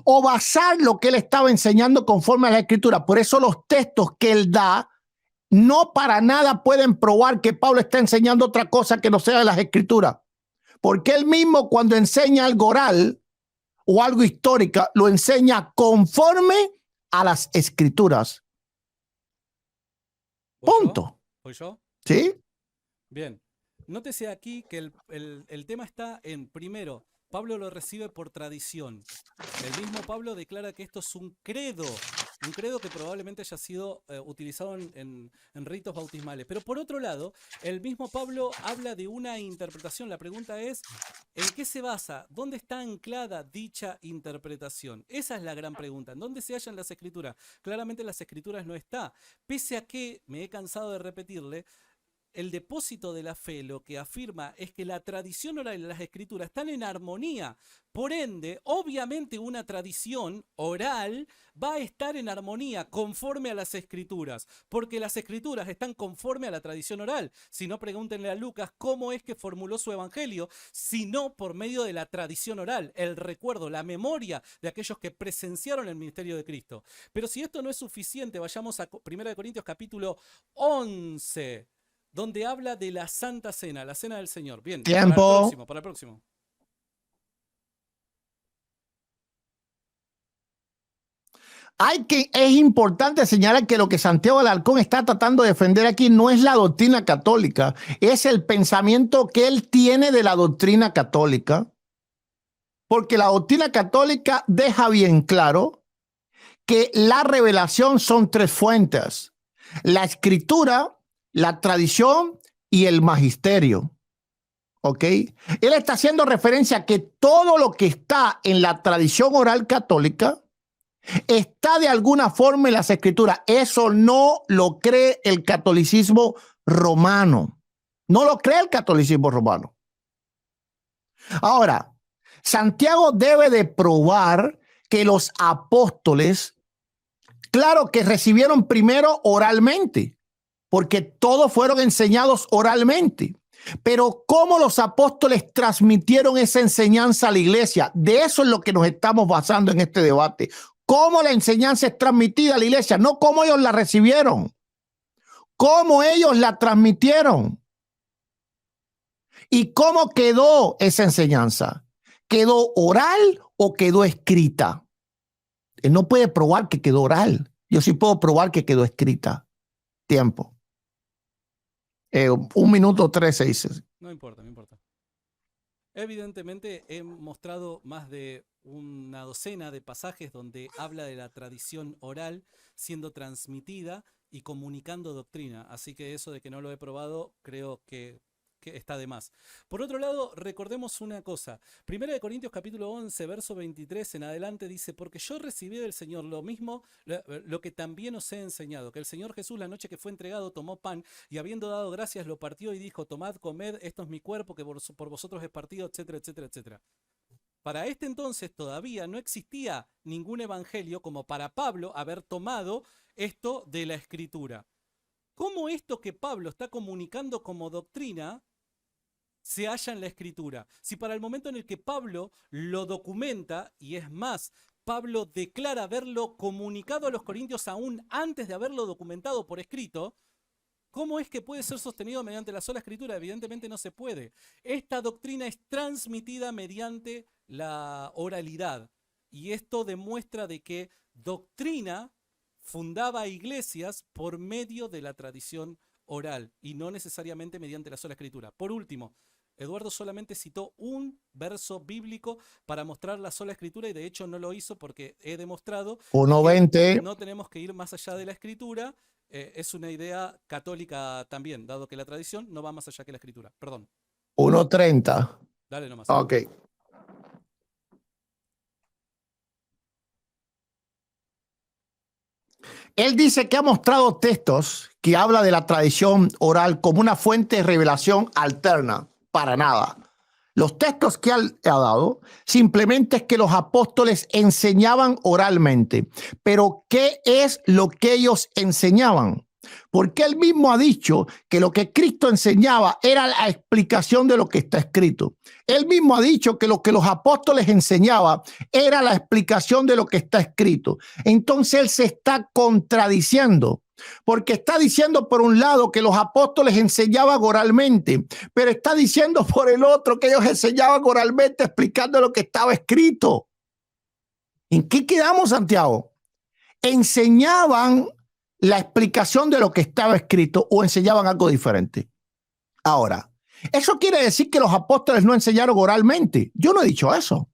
o basar lo que él estaba enseñando conforme a la Escritura. Por eso los textos que él da no para nada pueden probar que Pablo está enseñando otra cosa que no sea de las Escrituras. Porque él mismo, cuando enseña algo oral o algo histórico, lo enseña conforme a las Escrituras. Punto. ¿Voy yo? ¿Sí? Bien. Nótese aquí que el tema está en, primero, Pablo lo recibe por tradición. El mismo Pablo declara que esto es un credo que probablemente haya sido utilizado en ritos bautismales. Pero por otro lado, el mismo Pablo habla de una interpretación. La pregunta es, ¿en qué se basa? ¿Dónde está anclada dicha interpretación? Esa es la gran pregunta. ¿En dónde se hallan las escrituras? Claramente en las escrituras no está. Pese a que, me he cansado de repetirle, el depósito de la fe lo que afirma es que la tradición oral y las escrituras están en armonía. Por ende, obviamente una tradición oral va a estar en armonía conforme a las escrituras, porque las escrituras están conforme a la tradición oral. Si no, pregúntenle a Lucas cómo es que formuló su evangelio, sino por medio de la tradición oral, el recuerdo, la memoria de aquellos que presenciaron el ministerio de Cristo. Pero si esto no es suficiente, vayamos a 1 Corintios capítulo 11. Donde habla de la Santa Cena, la Cena del Señor. Bien, Tiempo. para el próximo. Es importante señalar que lo que Santiago Alarcón está tratando de defender aquí no es la doctrina católica, es el pensamiento que él tiene de la doctrina católica, porque la doctrina católica deja bien claro que la revelación son tres fuentes: la escritura, la tradición y el magisterio. ¿Ok? Él está haciendo referencia a que todo lo que está en la tradición oral católica está de alguna forma en las escrituras. Eso no lo cree el catolicismo romano. No lo cree el catolicismo romano. Ahora, Santiago debe de probar que los apóstoles, claro que recibieron primero oralmente, porque todos fueron enseñados oralmente. Pero ¿cómo los apóstoles transmitieron esa enseñanza a la iglesia? De eso es lo que nos estamos basando en este debate. ¿Cómo la enseñanza es transmitida a la iglesia? No cómo ellos la recibieron, cómo ellos la transmitieron y cómo quedó esa enseñanza. ¿Quedó oral o quedó escrita? Él no puede probar que quedó oral. Yo sí puedo probar que quedó escrita. Tiempo. 1 minuto 13 dice. No importa, no importa. Evidentemente he mostrado más de una docena de pasajes donde habla de la tradición oral siendo transmitida y comunicando doctrina. Así que eso de que no lo he probado, creo que está de más. Por otro lado, recordemos una cosa. 1 Corintios capítulo 11, verso 23 en adelante dice: porque yo recibí del Señor lo mismo, lo que también os he enseñado, que el Señor Jesús la noche que fue entregado tomó pan y habiendo dado gracias lo partió y dijo: tomad, comed, esto es mi cuerpo que por vosotros es partido, etcétera, etcétera, etcétera. Para este entonces todavía no existía ningún evangelio como para Pablo haber tomado esto de la Escritura. ¿Cómo esto que Pablo está comunicando como doctrina se halla en la Escritura? Si para el momento en el que Pablo lo documenta, y es más, Pablo declara haberlo comunicado a los corintios aún antes de haberlo documentado por escrito, ¿cómo es que puede ser sostenido mediante la sola Escritura? Evidentemente no se puede. Esta doctrina es transmitida mediante la oralidad, y esto demuestra de que doctrina fundaba iglesias por medio de la tradición oral y no necesariamente mediante la sola Escritura. Por último, Eduardo solamente citó un verso bíblico para mostrar la sola Escritura y de hecho no lo hizo porque he demostrado 1:20. que no tenemos que ir más allá de la Escritura. Es una idea católica también, dado que la tradición no va más allá que la Escritura. Perdón. 1:30. Dale nomás. Ok. Él dice que ha mostrado textos que habla de la tradición oral como una fuente de revelación alterna. Para nada. Los textos que él ha dado simplemente es que los apóstoles enseñaban oralmente. Pero ¿qué es lo que ellos enseñaban? Porque él mismo ha dicho que lo que Cristo enseñaba era la explicación de lo que está escrito. Él mismo ha dicho que lo que los apóstoles enseñaban era la explicación de lo que está escrito. Entonces él se está contradiciendo, porque está diciendo por un lado que los apóstoles enseñaban oralmente, pero está diciendo por el otro que ellos enseñaban oralmente explicando lo que estaba escrito. ¿En qué quedamos, Santiago? Enseñaban la explicación de lo que estaba escrito o enseñaban algo diferente. Ahora, eso quiere decir que los apóstoles no enseñaron oralmente. Yo no he dicho eso.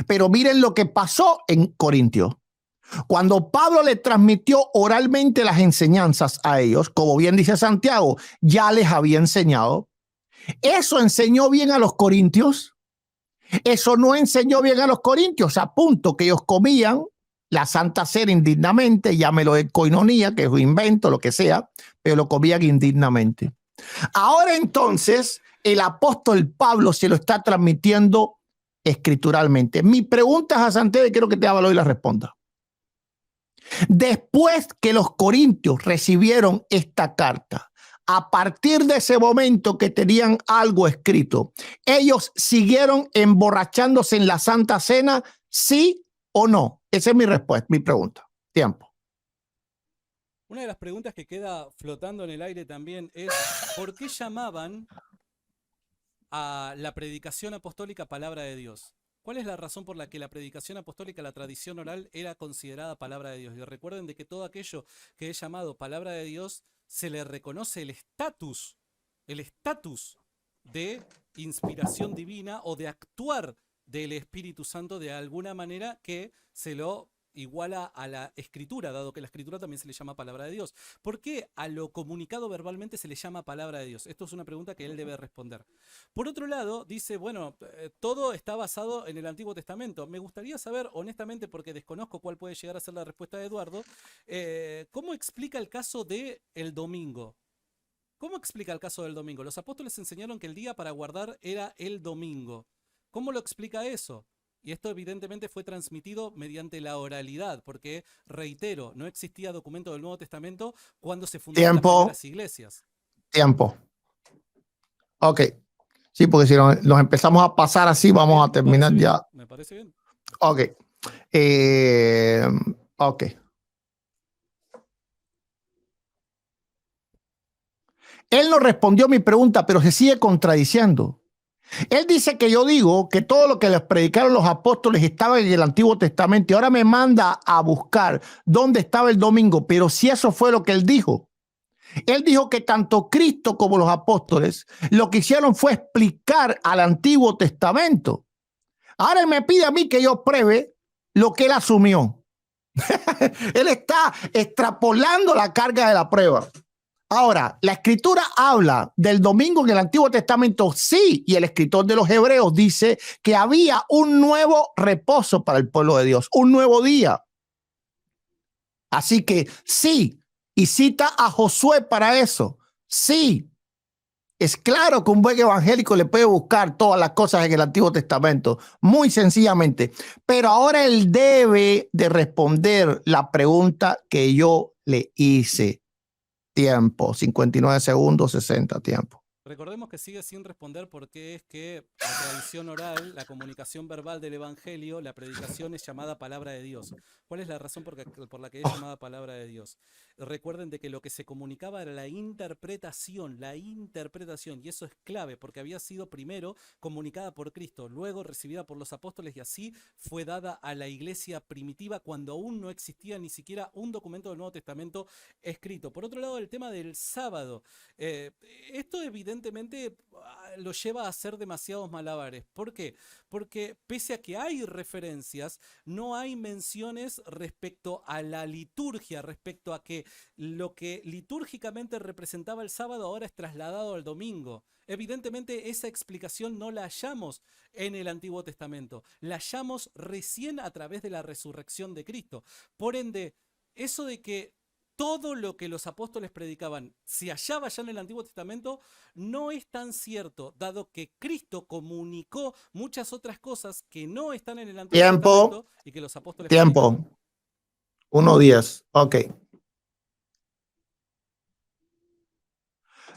Pero miren lo que pasó en Corintios. Cuando Pablo le transmitió oralmente las enseñanzas a ellos, como bien dice Santiago, ya les había enseñado. ¿Eso enseñó bien a los corintios? Eso no enseñó bien a los corintios, a punto que ellos comían la Santa Cena indignamente, llámelo de coinonía, que es un invento, lo que sea, pero lo comían indignamente. Ahora entonces, el apóstol Pablo se lo está transmitiendo escrituralmente. Mi pregunta es a Santiago y quiero que te hable y la responda. Después que los corintios recibieron esta carta, a partir de ese momento que tenían algo escrito, ¿ellos siguieron emborrachándose en la Santa Cena, sí o no? Esa es mi respuesta, mi pregunta. Tiempo. Una de las preguntas que queda flotando en el aire también es ¿por qué llamaban a la predicación apostólica palabra de Dios? ¿Cuál es la razón por la que la predicación apostólica, la tradición oral, era considerada palabra de Dios? Y recuerden de que todo aquello que es llamado palabra de Dios se le reconoce el estatus de inspiración divina o de actuar del Espíritu Santo de alguna manera que se lo iguala a la escritura, dado que la escritura también se le llama palabra de Dios. ¿Por qué a lo comunicado verbalmente se le llama palabra de Dios? Esto es una pregunta que él debe responder. Por otro lado, dice, bueno, todo está basado en el Antiguo Testamento. Me gustaría saber, honestamente, porque desconozco cuál puede llegar a ser la respuesta de Eduardo, ¿cómo explica el caso del domingo? ¿Cómo explica el caso del domingo? Los apóstoles enseñaron que el día para guardar era el domingo. ¿Cómo lo explica eso? Y esto evidentemente fue transmitido mediante la oralidad, porque, reitero, no existía documento del Nuevo Testamento cuando se fundaron las primeras iglesias. Tiempo. Ok. Sí, porque si nos empezamos a pasar así, vamos a terminar ya. Me parece bien. Ok. Ok. Él no respondió a mi pregunta, pero se sigue contradiciendo. Él dice que yo digo que todo lo que les predicaron los apóstoles estaba en el Antiguo Testamento y ahora me manda a buscar dónde estaba el domingo, pero si eso fue lo que él dijo. Él dijo que tanto Cristo como los apóstoles lo que hicieron fue explicar al Antiguo Testamento. Ahora él me pide a mí que yo pruebe lo que él asumió. Él está extrapolando la carga de la prueba. Ahora, la escritura habla del domingo en el Antiguo Testamento, sí, y el escritor de los Hebreos dice que había un nuevo reposo para el pueblo de Dios, un nuevo día. Así que sí, y cita a Josué para eso, sí. Es claro que un buen evangélico le puede buscar todas las cosas en el Antiguo Testamento, muy sencillamente, pero ahora él debe de responder la pregunta que yo le hice. Tiempo, 59 segundos, 60, tiempo. Recordemos que sigue sin responder porque es que la tradición oral, la comunicación verbal del evangelio, la predicación es llamada palabra de Dios. ¿Cuál es la razón por la que es llamada palabra de Dios? Recuerden de que lo que se comunicaba era la interpretación, y eso es clave porque había sido primero comunicada por Cristo, luego recibida por los apóstoles y así fue dada a la iglesia primitiva cuando aún no existía ni siquiera un documento del Nuevo Testamento escrito. Por otro lado, el tema del sábado. Esto evidentemente lo lleva a hacer demasiados malabares. ¿Por qué? Porque pese a que hay referencias, no hay menciones respecto a la liturgia, respecto a que lo que litúrgicamente representaba el sábado ahora es trasladado al domingo. Evidentemente esa explicación no la hallamos en el Antiguo Testamento, la hallamos recién a través de la resurrección de Cristo. Por ende, eso de que todo lo que los apóstoles predicaban se hallaba ya en el Antiguo Testamento no es tan cierto, dado que Cristo comunicó muchas otras cosas que no están en el Antiguo Testamento y que los apóstoles predicaban. 1:10. Ok.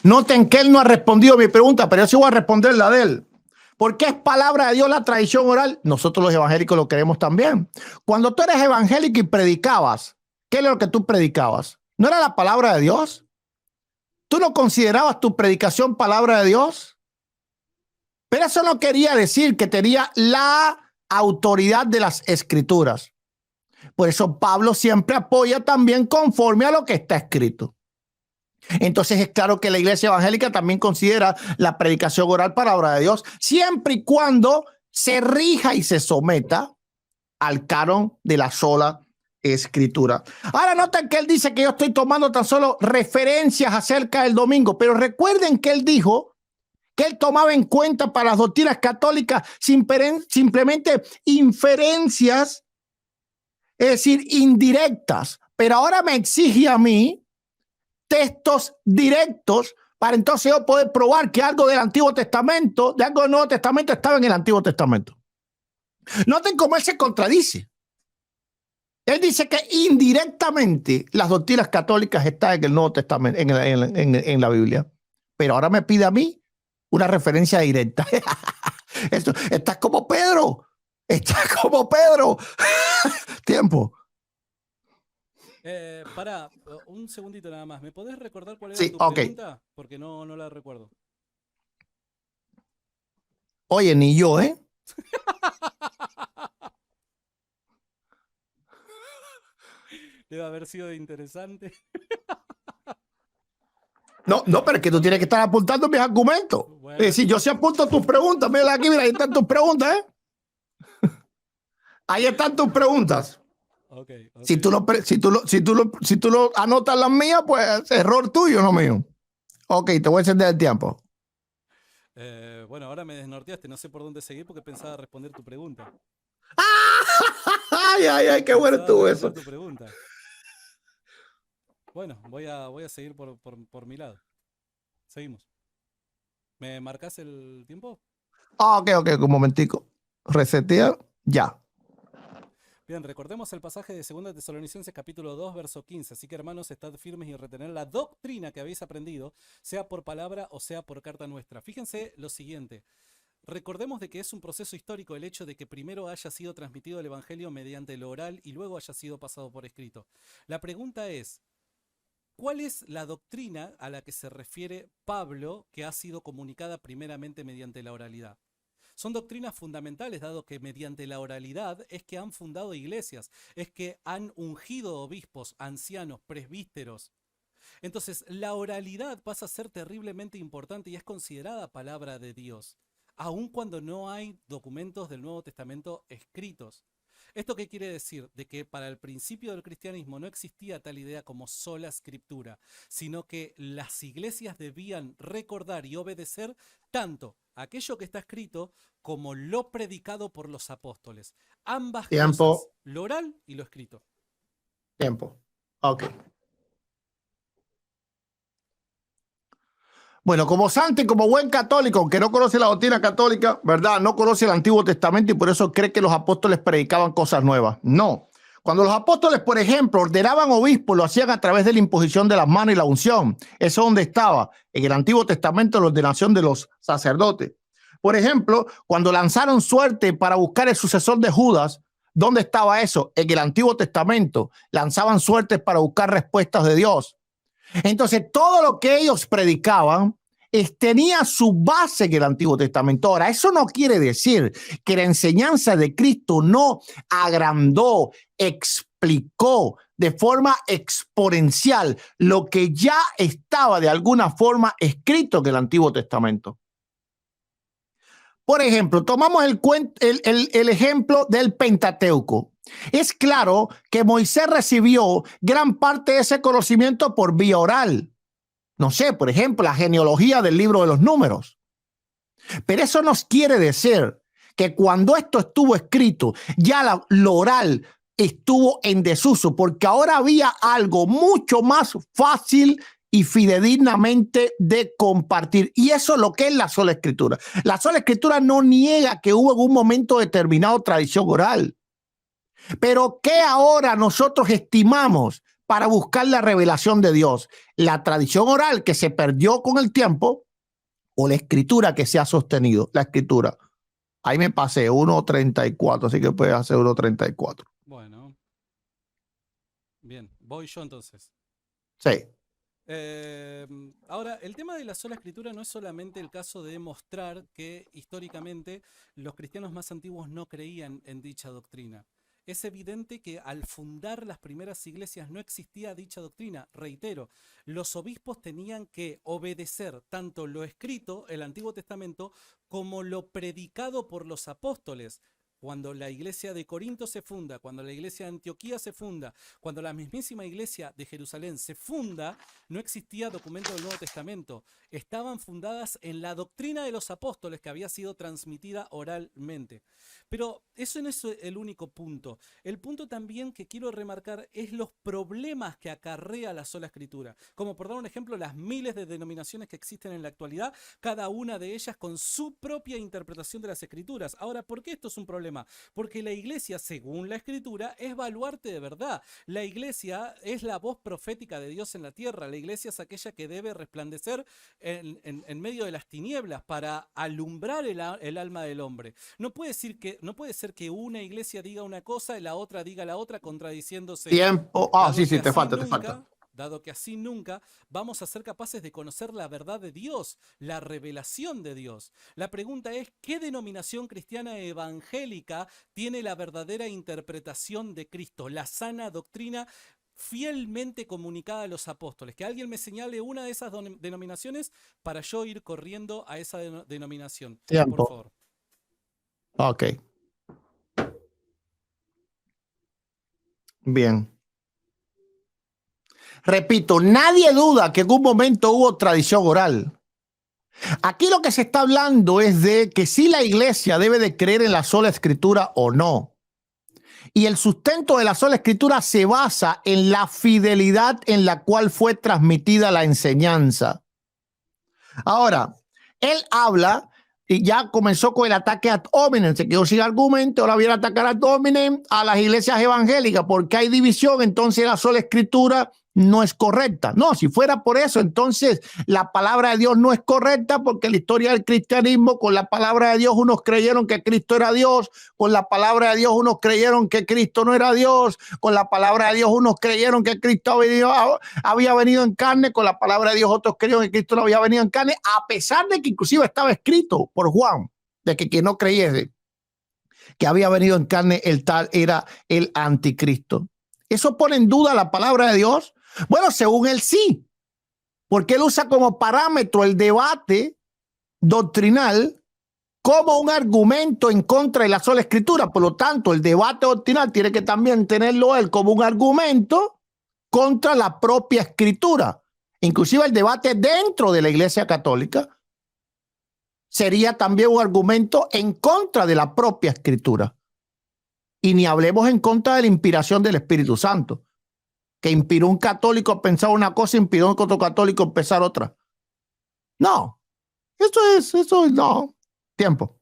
Noten que él no ha respondido mi pregunta, pero yo sí voy a responder la de él. ¿Por qué es palabra de Dios la tradición oral? Nosotros los evangélicos lo queremos también. Cuando tú eres evangélico y predicabas, ¿qué es lo que tú predicabas? ¿No era la palabra de Dios? ¿Tú no considerabas tu predicación palabra de Dios? Pero eso no quería decir que tenía la autoridad de las escrituras. Por eso Pablo siempre apoya también conforme a lo que está escrito. Entonces es claro que la iglesia evangélica también considera la predicación oral palabra de Dios, siempre y cuando se rija y se someta al canon de la sola escritura. Ahora noten que él dice que yo estoy tomando tan solo referencias acerca del domingo, pero recuerden que él dijo que él tomaba en cuenta para las doctrinas católicas simplemente inferencias, es decir, indirectas, pero ahora me exige a mí textos directos para entonces yo poder probar que algo del Antiguo Testamento, de algo del Nuevo Testamento estaba en el Antiguo Testamento. Noten cómo él se contradice. Él dice que indirectamente las doctrinas católicas están en el Nuevo Testamento, en la Biblia. Pero ahora me pide a mí una referencia directa. Estás como Pedro. Estás como Pedro. Tiempo. Pará, un segundito nada más. ¿Me podés recordar cuál era Sí, tu ok. pregunta? Porque no la recuerdo. Oye, ni yo, ¿eh? Debe haber sido interesante. No, pero es que tú tienes que estar apuntando mis argumentos. Bueno, Es decir, yo sí apunto tus preguntas. Mira aquí, mira, ahí están tus preguntas, ¿eh? Ahí están tus preguntas. okay. Si tú lo anotas las mías, pues error tuyo, no mío. Ok, te voy a encender el tiempo. Bueno, ahora me desnorteaste. No sé por dónde seguir porque pensaba responder tu pregunta. Ay, qué bueno estuvo eso. Tu pregunta. Bueno, voy a seguir por mi lado. Seguimos. ¿Me marcas el tiempo? Ok, un momentico. Resetea, ya. Bien, recordemos el pasaje de 2 Tesalonicenses capítulo 2, verso 15. Así que hermanos, estad firmes y retener la doctrina que habéis aprendido, sea por palabra o sea por carta nuestra. Fíjense lo siguiente. Recordemos de que es un proceso histórico el hecho de que primero haya sido transmitido el evangelio mediante lo oral y luego haya sido pasado por escrito. La pregunta es, ¿cuál es la doctrina a la que se refiere Pablo que ha sido comunicada primeramente mediante la oralidad? Son doctrinas fundamentales, dado que mediante la oralidad es que han fundado iglesias, es que han ungido obispos, ancianos, presbíteros. Entonces, la oralidad pasa a ser terriblemente importante y es considerada palabra de Dios, aun cuando no hay documentos del Nuevo Testamento escritos. ¿Esto qué quiere decir? De que para el principio del cristianismo no existía tal idea como sola escritura, sino que las iglesias debían recordar y obedecer tanto aquello que está escrito como lo predicado por los apóstoles. Ambas cosas, lo oral y lo escrito. Tiempo. Ok. Bueno, como santo y como buen católico, aunque no conoce la doctrina católica, ¿verdad? No conoce el Antiguo Testamento y por eso cree que los apóstoles predicaban cosas nuevas. No. Cuando los apóstoles, por ejemplo, ordenaban obispos, lo hacían a través de la imposición de las manos y la unción. Eso es donde estaba, en el Antiguo Testamento, la ordenación de los sacerdotes. Por ejemplo, cuando lanzaron suerte para buscar el sucesor de Judas, ¿dónde estaba eso? En el Antiguo Testamento. Lanzaban suertes para buscar respuestas de Dios. Entonces, todo lo que ellos predicaban tenía su base en el Antiguo Testamento. Ahora, eso no quiere decir que la enseñanza de Cristo no agrandó, explicó de forma exponencial lo que ya estaba de alguna forma escrito en el Antiguo Testamento. Por ejemplo, tomamos el ejemplo del Pentateuco. Es claro que Moisés recibió gran parte de ese conocimiento por vía oral. No sé, por ejemplo, la genealogía del libro de los números. Pero eso nos quiere decir que cuando esto estuvo escrito, ya lo oral estuvo en desuso, porque ahora había algo mucho más fácil y fidedignamente de compartir. Y eso es lo que es la sola escritura. La sola escritura no niega que hubo en un momento determinado tradición oral. Pero ¿qué ahora nosotros estimamos para buscar la revelación de Dios? ¿La tradición oral que se perdió con el tiempo o la escritura que se ha sostenido? La escritura. Ahí me pasé 1.34, así que puedes hacer 1.34. Bueno. Bien, voy yo entonces. Sí. Ahora, el tema de la sola escritura no es solamente el caso de demostrar que históricamente los cristianos más antiguos no creían en dicha doctrina. es evidente que al fundar las primeras iglesias no existía dicha doctrina. Reitero, los obispos tenían que obedecer tanto lo escrito, el Antiguo Testamento, como lo predicado por los apóstoles. Cuando la iglesia de Corinto se funda, cuando la iglesia de Antioquía se funda, cuando la mismísima iglesia de Jerusalén se funda, no existía documento del Nuevo Testamento. Estaban fundadas en la doctrina de los apóstoles que había sido transmitida oralmente. Pero eso no es el único punto. El punto también que quiero remarcar es los problemas que acarrea la sola escritura. Como por dar un ejemplo, las miles de denominaciones que existen en la actualidad, cada una de ellas con su propia interpretación de las escrituras. Ahora, ¿por qué esto es un problema? Porque la iglesia, según la escritura, es baluarte de verdad. La iglesia es la voz profética de Dios en la tierra. La iglesia es aquella que debe resplandecer en medio de las tinieblas para alumbrar el alma del hombre. No puede ser que una iglesia diga una cosa y la otra diga la otra, contradiciéndose. Tiempo. Sí, te falta. Dado que así nunca vamos a ser capaces de conocer la verdad de Dios, la revelación de Dios. La pregunta es, ¿qué denominación cristiana evangélica tiene la verdadera interpretación de Cristo, la sana doctrina fielmente comunicada a los apóstoles? Que alguien me señale una de esas denominaciones para yo ir corriendo a esa denominación. Tiempo. Por favor. Ok. Bien. Repito, nadie duda que en un momento hubo tradición oral. Aquí lo que se está hablando es de que si la iglesia debe de creer en la sola escritura o no. Y el sustento de la sola escritura se basa en la fidelidad en la cual fue transmitida la enseñanza. Ahora, él habla y ya comenzó con el ataque ad hominem, se quedó sin argumento, ahora viene a atacar ad hominem a las iglesias evangélicas porque hay división, entonces la sola escritura no es correcta. No, si fuera por eso, entonces la palabra de Dios no es correcta, porque la historia del cristianismo, con la palabra de Dios unos creyeron que Cristo era Dios, con la palabra de Dios unos creyeron que Cristo no era Dios, con la palabra de Dios unos creyeron que Cristo había venido en carne, con la palabra de Dios otros creyeron que Cristo no había venido en carne, a pesar de que inclusive estaba escrito por Juan, de que quien no creyese que había venido en carne, el tal era el anticristo. ¿Eso pone en duda la palabra de Dios? Bueno, según él sí, porque él usa como parámetro el debate doctrinal como un argumento en contra de la sola escritura. Por lo tanto, el debate doctrinal tiene que también tenerlo él como un argumento contra la propia escritura. Inclusive el debate dentro de la Iglesia Católica sería también un argumento en contra de la propia escritura. Y ni hablemos en contra de la inspiración del Espíritu Santo, que inspiró un católico a pensar una cosa, inspiró a otro católico a pensar otra. No, eso no. Tiempo.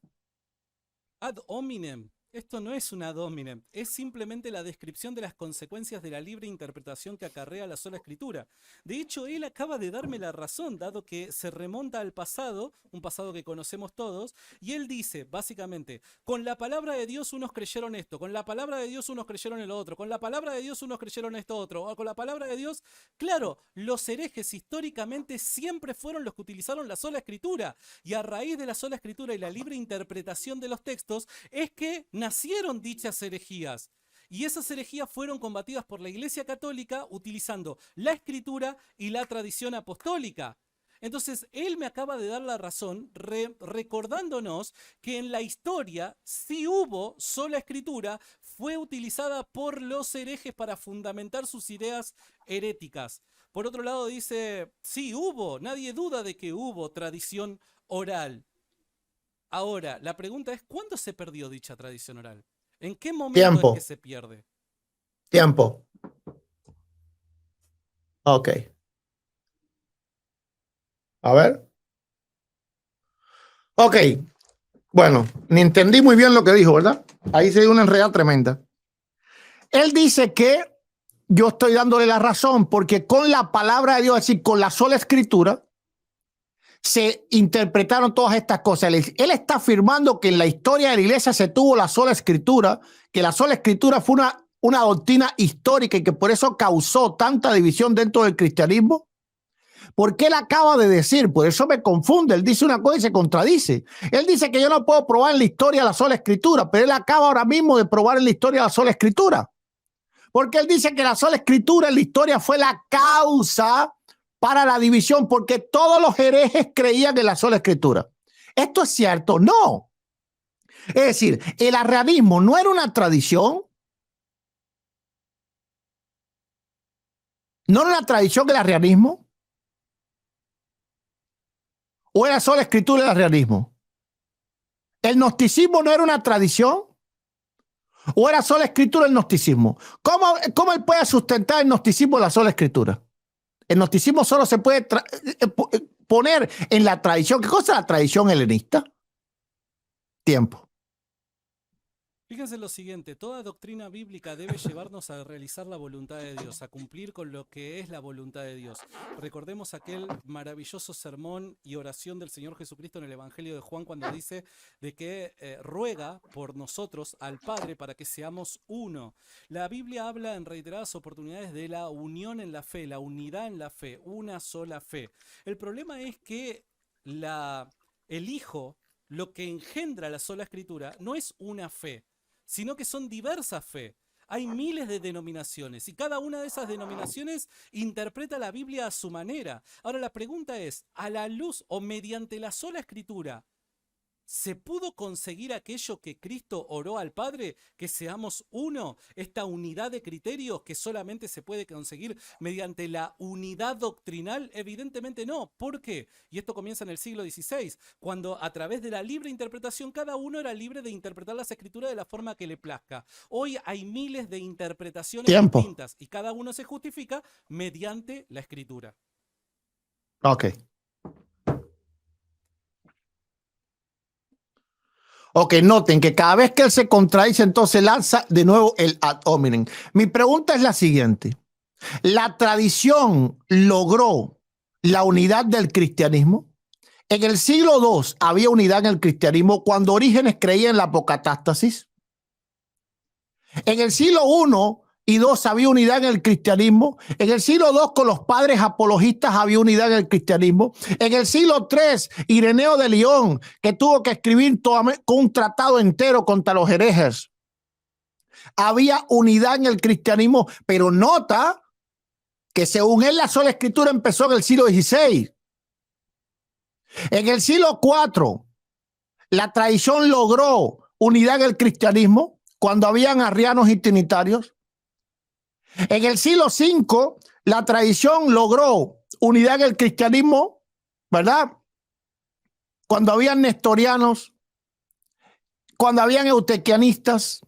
Ad hominem. Esto no es un ad hominem, es simplemente la descripción de las consecuencias de la libre interpretación que acarrea la sola escritura. De hecho, él acaba de darme la razón, dado que se remonta al pasado, un pasado que conocemos todos, y él dice, básicamente, con la palabra de Dios unos creyeron esto, con la palabra de Dios unos creyeron el otro, con la palabra de Dios unos creyeron esto otro, o con la palabra de Dios, claro, los herejes históricamente siempre fueron los que utilizaron la sola escritura, y a raíz de la sola escritura y la libre interpretación de los textos, es que nacieron dichas herejías. Y esas herejías fueron combatidas por la Iglesia Católica utilizando la escritura y la tradición apostólica. Entonces, él me acaba de dar la razón recordándonos que en la historia sí hubo sola escritura, fue utilizada por los herejes para fundamentar sus ideas heréticas. Por otro lado dice, sí hubo, nadie duda de que hubo tradición oral. Ahora, la pregunta es, ¿cuándo se perdió dicha tradición oral? ¿En qué momento es que se pierde? Tiempo. Ok. A ver. Ok. Bueno, ni entendí muy bien lo que dijo, ¿verdad? Ahí se dio una enredada tremenda. Él dice que yo estoy dándole la razón porque con la palabra de Dios, es decir, con la sola escritura, se interpretaron todas estas cosas. Él está afirmando que en la historia de la iglesia se tuvo la sola escritura, que la sola escritura fue una doctrina histórica y que por eso causó tanta división dentro del cristianismo. Porque él acaba de decir, por eso me confunde, él dice una cosa y se contradice. Él dice que yo no puedo probar en la historia la sola escritura, pero él acaba ahora mismo de probar en la historia la sola escritura. Porque él dice que la sola escritura en la historia fue la causa para la división, porque todos los herejes creían en la sola escritura. ¿Esto es cierto? No. Es decir, el arrianismo no era una tradición. ¿No era una tradición el arrianismo? ¿O era sola escritura el arrianismo? ¿El gnosticismo no era una tradición? ¿O era sola escritura el gnosticismo? ¿Cómo él puede sustentar el gnosticismo la sola escritura? El gnosticismo solo se puede poner en la tradición. ¿Qué cosa es la tradición helenista? Tiempo. Fíjense lo siguiente, toda doctrina bíblica debe llevarnos a realizar la voluntad de Dios, a cumplir con lo que es la voluntad de Dios. Recordemos aquel maravilloso sermón y oración del Señor Jesucristo en el Evangelio de Juan cuando dice de que ruega por nosotros al Padre para que seamos uno. La Biblia habla en reiteradas oportunidades de la unión en la fe, la unidad en la fe, una sola fe. El problema es que el Hijo, lo que engendra la sola escritura, no es una fe, sino que son diversas fe. Hay miles de denominaciones y cada una de esas denominaciones interpreta la Biblia a su manera. Ahora la pregunta es, ¿a la luz o mediante la sola escritura se pudo conseguir aquello que Cristo oró al Padre, que seamos uno, esta unidad de criterios que solamente se puede conseguir mediante la unidad doctrinal? Evidentemente no. ¿Por qué? Y esto comienza en el siglo XVI, cuando a través de la libre interpretación cada uno era libre de interpretar las escrituras de la forma que le plazca. Hoy hay miles de interpretaciones distintas y cada uno se justifica mediante la escritura. Ok. Ok, noten que cada vez que él se contradice, entonces lanza de nuevo el ad hominem. Mi pregunta es la siguiente. ¿La tradición logró la unidad del cristianismo? En el siglo II había unidad en el cristianismo cuando Orígenes creía en la apocatástasis. En el siglo I y II había unidad en el cristianismo. En el siglo II con los padres apologistas había unidad en el cristianismo. En el siglo III, Ireneo de León, que tuvo que escribir un tratado entero contra los herejes. Había unidad en el cristianismo, pero nota que según él la sola escritura empezó en el siglo XVI. En el siglo IV, la tradición logró unidad en el cristianismo cuando habían arrianos y trinitarios. En el siglo V, la tradición logró unidad en el cristianismo, ¿verdad? Cuando habían nestorianos, cuando habían eutequianistas.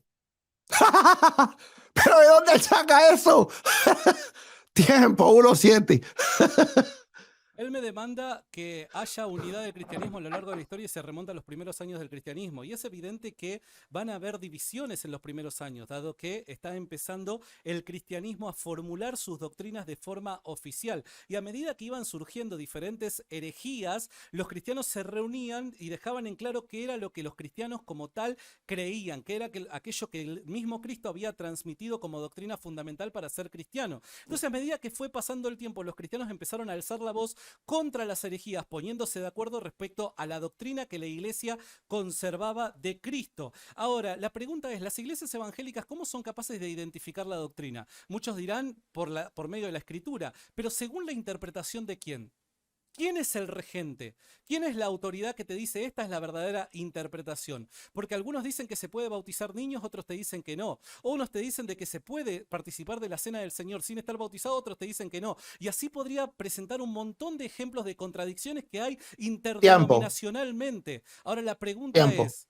¿Pero de dónde saca eso? Tiempo, 1:7. Él me demanda que haya unidad del cristianismo a lo largo de la historia y se remonta a los primeros años del cristianismo. Y es evidente que van a haber divisiones en los primeros años, dado que está empezando el cristianismo a formular sus doctrinas de forma oficial. Y a medida que iban surgiendo diferentes herejías, los cristianos se reunían y dejaban en claro qué era lo que los cristianos como tal creían, qué era aquello que el mismo Cristo había transmitido como doctrina fundamental para ser cristiano. Entonces, a medida que fue pasando el tiempo, los cristianos empezaron a alzar la voz contra las herejías, poniéndose de acuerdo respecto a la doctrina que la iglesia conservaba de Cristo. Ahora, la pregunta es, ¿las iglesias evangélicas cómo son capaces de identificar la doctrina? Muchos dirán por medio de la escritura, pero según la interpretación de ¿quién? ¿Quién es el regente? ¿Quién es la autoridad que te dice esta es la verdadera interpretación? Porque algunos dicen que se puede bautizar niños, otros te dicen que no. O unos te dicen de que se puede participar de la cena del Señor sin estar bautizado, otros te dicen que no. Y así podría presentar un montón de ejemplos de contradicciones que hay interdenominacionalmente. Ahora la pregunta es,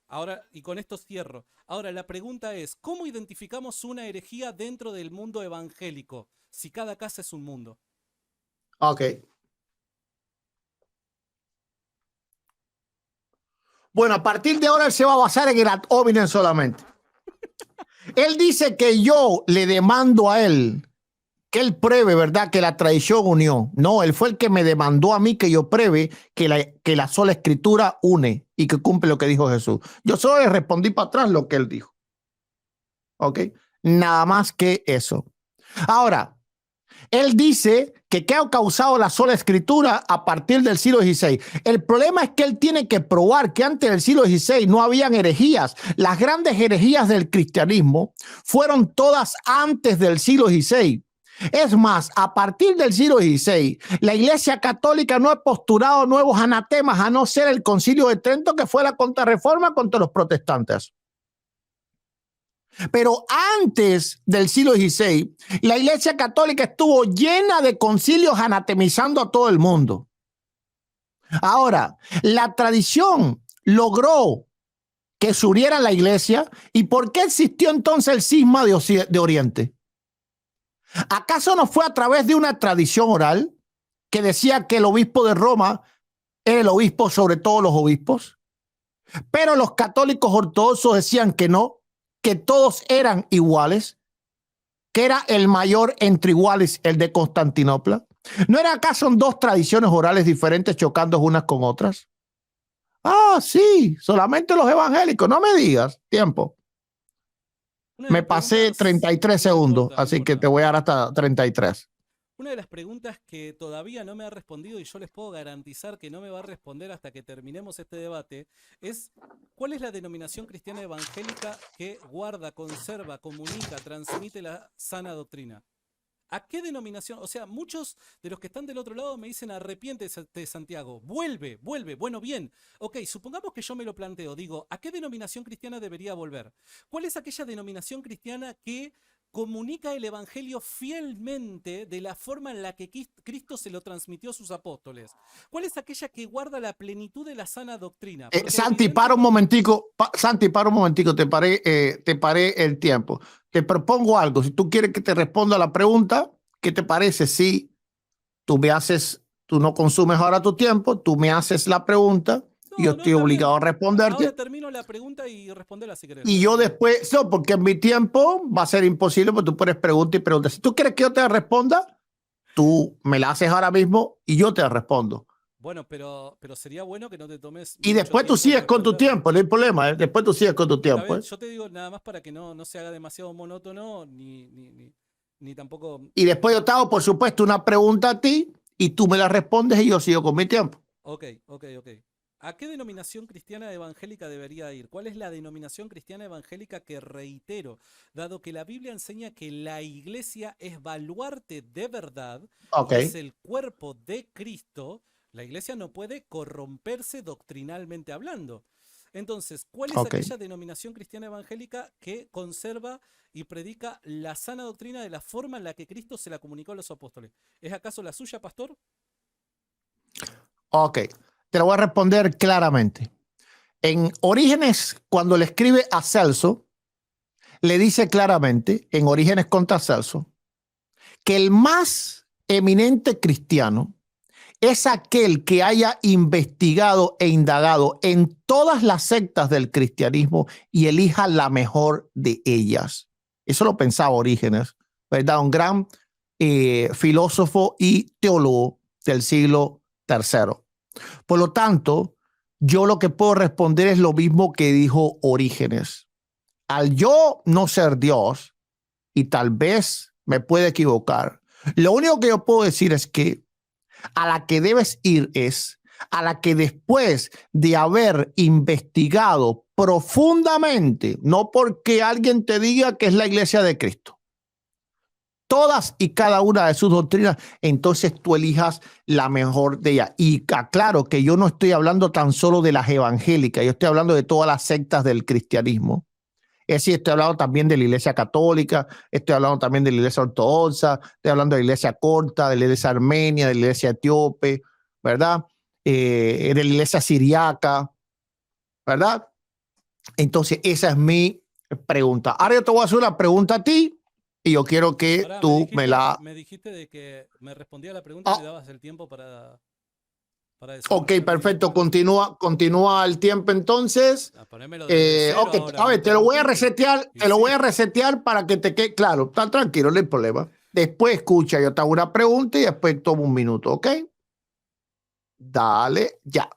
y con esto cierro, ahora la pregunta es, ¿cómo identificamos una herejía dentro del mundo evangélico? Si cada casa es un mundo. Ok. Bueno, a partir de ahora él se va a basar en el ad hominem solamente. Él dice que yo le demando a él que él pruebe, ¿verdad?, que la tradición unió. No, él fue el que me demandó a mí que yo pruebe que la sola escritura une y que cumple lo que dijo Jesús. Yo solo le respondí para atrás lo que él dijo. ¿Ok? Nada más que eso. Ahora, Él dice que qué ha causado la sola escritura a partir del siglo XVI. El problema es que él tiene que probar que antes del siglo XVI no habían herejías. Las grandes herejías del cristianismo fueron todas antes del siglo XVI. Es más, a partir del siglo XVI, la Iglesia Católica no ha postulado nuevos anatemas a no ser el Concilio de Trento, que fue la contrarreforma contra los protestantes. Pero antes del siglo XVI, la Iglesia Católica estuvo llena de concilios anatemizando a todo el mundo. Ahora, la tradición logró que se uniera la Iglesia. ¿Y por qué existió entonces el cisma de Oriente? ¿Acaso no fue a través de una tradición oral que decía que el obispo de Roma era el obispo sobre todos los obispos? Pero los católicos ortodoxos decían que no, que todos eran iguales, que era el mayor entre iguales, el de Constantinopla. ¿No era acaso dos tradiciones orales diferentes chocando unas con otras? Ah, sí, solamente los evangélicos, no me digas, tiempo. Me pasé 33 segundos, así que te voy a dar hasta 33. Una de las preguntas que todavía no me ha respondido y yo les puedo garantizar que no me va a responder hasta que terminemos este debate es ¿cuál es la denominación cristiana evangélica que guarda, conserva, comunica, transmite la sana doctrina? ¿A qué denominación? O sea, muchos de los que están del otro lado me dicen arrepiéntete, Santiago, vuelve, bueno, bien. Ok, supongamos que yo me lo planteo, digo, ¿a qué denominación cristiana debería volver? ¿Cuál es aquella denominación cristiana que comunica el evangelio fielmente de la forma en la que Cristo se lo transmitió a sus apóstoles? ¿Cuál es aquella que guarda la plenitud de la sana doctrina? Santi, para un momentico, te paré el tiempo. Te propongo algo. Si tú quieres que te responda a la pregunta, ¿qué te parece si tú no consumes ahora tu tiempo, tú me haces la pregunta? Yo estoy obligado a responderte. Ahora termino la pregunta y responderla si querés. Y yo después, no, porque en mi tiempo va a ser imposible, porque tú puedes preguntar y preguntar. Si tú quieres que yo te responda, tú me la haces ahora mismo y yo te respondo. Bueno, pero sería bueno que no te tomes. Y después tú sigues con tu tiempo, no hay problema, ¿eh? Después tú sigues con tu tiempo. Yo te digo nada más para que no se haga demasiado monótono, ni tampoco. Y después yo te hago, por supuesto, una pregunta a ti y tú me la respondes y yo sigo con mi tiempo. Ok. ¿A qué denominación cristiana evangélica debería ir? ¿Cuál es la denominación cristiana evangélica que reitero? Dado que la Biblia enseña que la iglesia es baluarte de verdad, y es el cuerpo de Cristo, la iglesia no puede corromperse doctrinalmente hablando. Entonces, ¿cuál es aquella denominación cristiana evangélica que conserva y predica la sana doctrina de la forma en la que Cristo se la comunicó a los apóstoles? ¿Es acaso la suya, pastor? Ok. Te lo voy a responder claramente. En Orígenes, cuando le escribe a Celso, le dice claramente, en Orígenes contra Celso, que el más eminente cristiano es aquel que haya investigado e indagado en todas las sectas del cristianismo y elija la mejor de ellas. Eso lo pensaba Orígenes, ¿verdad? Un gran filósofo y teólogo del siglo III. Por lo tanto, yo lo que puedo responder es lo mismo que dijo Orígenes. Al yo no ser Dios, y tal vez me pueda equivocar, lo único que yo puedo decir es que a la que debes ir es a la que después de haber investigado profundamente, no porque alguien te diga que es la iglesia de Cristo, todas y cada una de sus doctrinas, entonces tú elijas la mejor de ellas. Y aclaro que yo no estoy hablando tan solo de las evangélicas, yo estoy hablando de todas las sectas del cristianismo. Es decir, estoy hablando también de la iglesia católica, estoy hablando también de la iglesia ortodoxa, estoy hablando de la iglesia corta, de la iglesia armenia, de la iglesia etíope, ¿verdad? De la iglesia siriaca, ¿verdad? Entonces, esa es mi pregunta. Ahora yo te voy a hacer una pregunta a ti. Y yo quiero que tú me la... Me dijiste de que me respondía la pregunta y me dabas el tiempo para ok, perfecto. Continúa el tiempo entonces. A ver, te lo voy a resetear para que te quede claro. Está tranquilo, no hay problema. Después escucha, yo te hago una pregunta y después tomo un minuto, ¿ok? Dale, ya.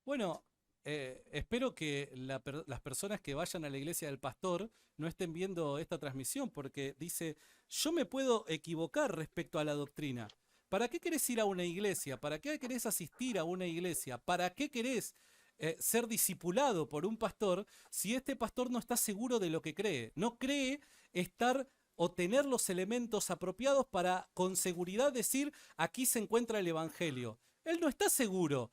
Bueno, espero que las personas que vayan a la iglesia del pastor no estén viendo esta transmisión, porque dice, yo me puedo equivocar respecto a la doctrina. ¿Para qué querés ir a una iglesia? ¿Para qué querés asistir a una iglesia? ¿Para qué querés ser discipulado por un pastor si este pastor no está seguro de lo que cree? No cree estar o tener los elementos apropiados para con seguridad decir, aquí se encuentra el evangelio. Él no está seguro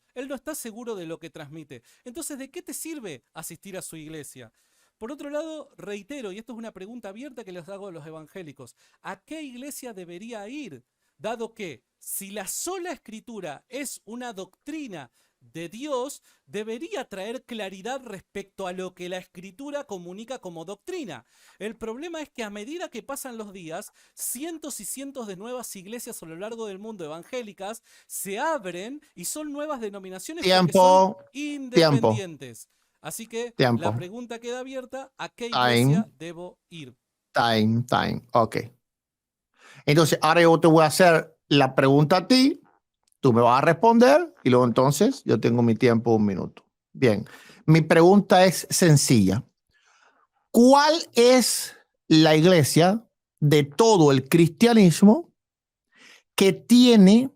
de lo que transmite. Entonces, ¿de qué te sirve asistir a su iglesia? Por otro lado, reitero, y esto es una pregunta abierta que les hago a los evangélicos, ¿a qué iglesia debería ir? Dado que si la sola escritura es una doctrina de Dios, debería traer claridad respecto a lo que la escritura comunica como doctrina. El problema es que a medida que pasan los días, cientos y cientos de nuevas iglesias a lo largo del mundo evangélicas se abren y son nuevas denominaciones porque son Tiempo, independientes. Así que la tiempo. pregunta queda abierta, ¿a qué Time, iglesia debo ir? time. Ok. Entonces, ahora yo te voy a hacer la pregunta a ti, tú me vas a responder y luego entonces yo tengo mi tiempo 1 minuto. Bien, mi pregunta es sencilla. ¿Cuál es la iglesia de todo el cristianismo que tiene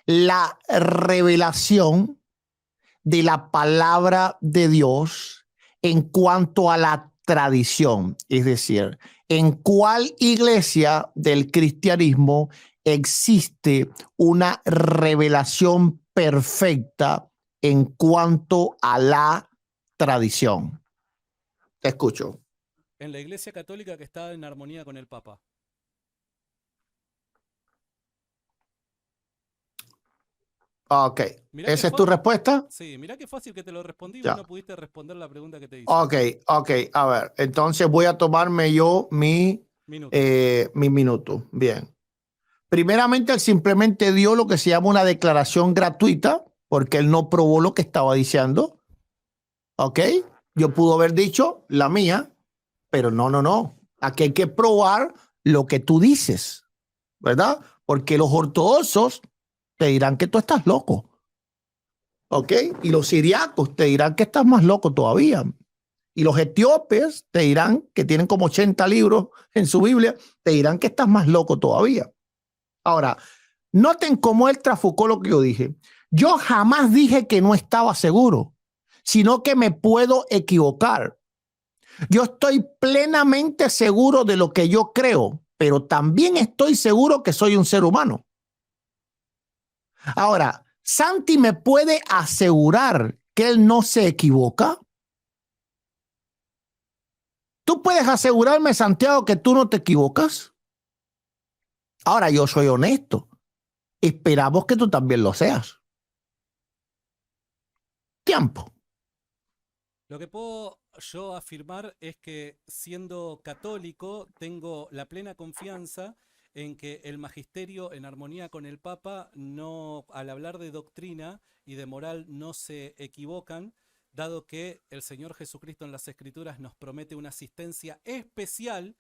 la revelación de la palabra de Dios en cuanto a la tradición? Es decir, ¿en cuál iglesia del cristianismo existe una revelación perfecta en cuanto a la tradición? Te escucho. En la iglesia católica que está en armonía con el Papa. Ok. Mirá ¿Esa es tu respuesta? Sí, mirá qué fácil que te lo respondí y vos Ya. no pudiste responder la pregunta que te hice. Ok. A ver, entonces voy a tomarme yo mi minuto. Bien. Primeramente, él simplemente dio lo que se llama una declaración gratuita, porque él no probó lo que estaba diciendo. Ok. Yo pudo haber dicho la mía, pero no. Aquí hay que probar lo que tú dices, ¿verdad? Porque los ortodoxos te dirán que tú estás loco. ¿Ok? Y los siriacos te dirán que estás más loco todavía. Y los etíopes te dirán que tienen como 80 libros en su Biblia, te dirán que estás más loco todavía. Ahora, noten cómo él trafucó lo que yo dije. Yo jamás dije que no estaba seguro, sino que me puedo equivocar. Yo estoy plenamente seguro de lo que yo creo, pero también estoy seguro que soy un ser humano. Ahora, Santi me puede asegurar que él no se equivoca. ¿Tú puedes asegurarme, Santiago, que tú no te equivocas? Ahora, yo soy honesto. Esperamos que tú también lo seas. Tiempo. Lo que puedo yo afirmar es que siendo católico tengo la plena confianza en que el magisterio en armonía con el Papa no, al hablar de doctrina y de moral no se equivocan, dado que el Señor Jesucristo en las Escrituras nos promete una asistencia especial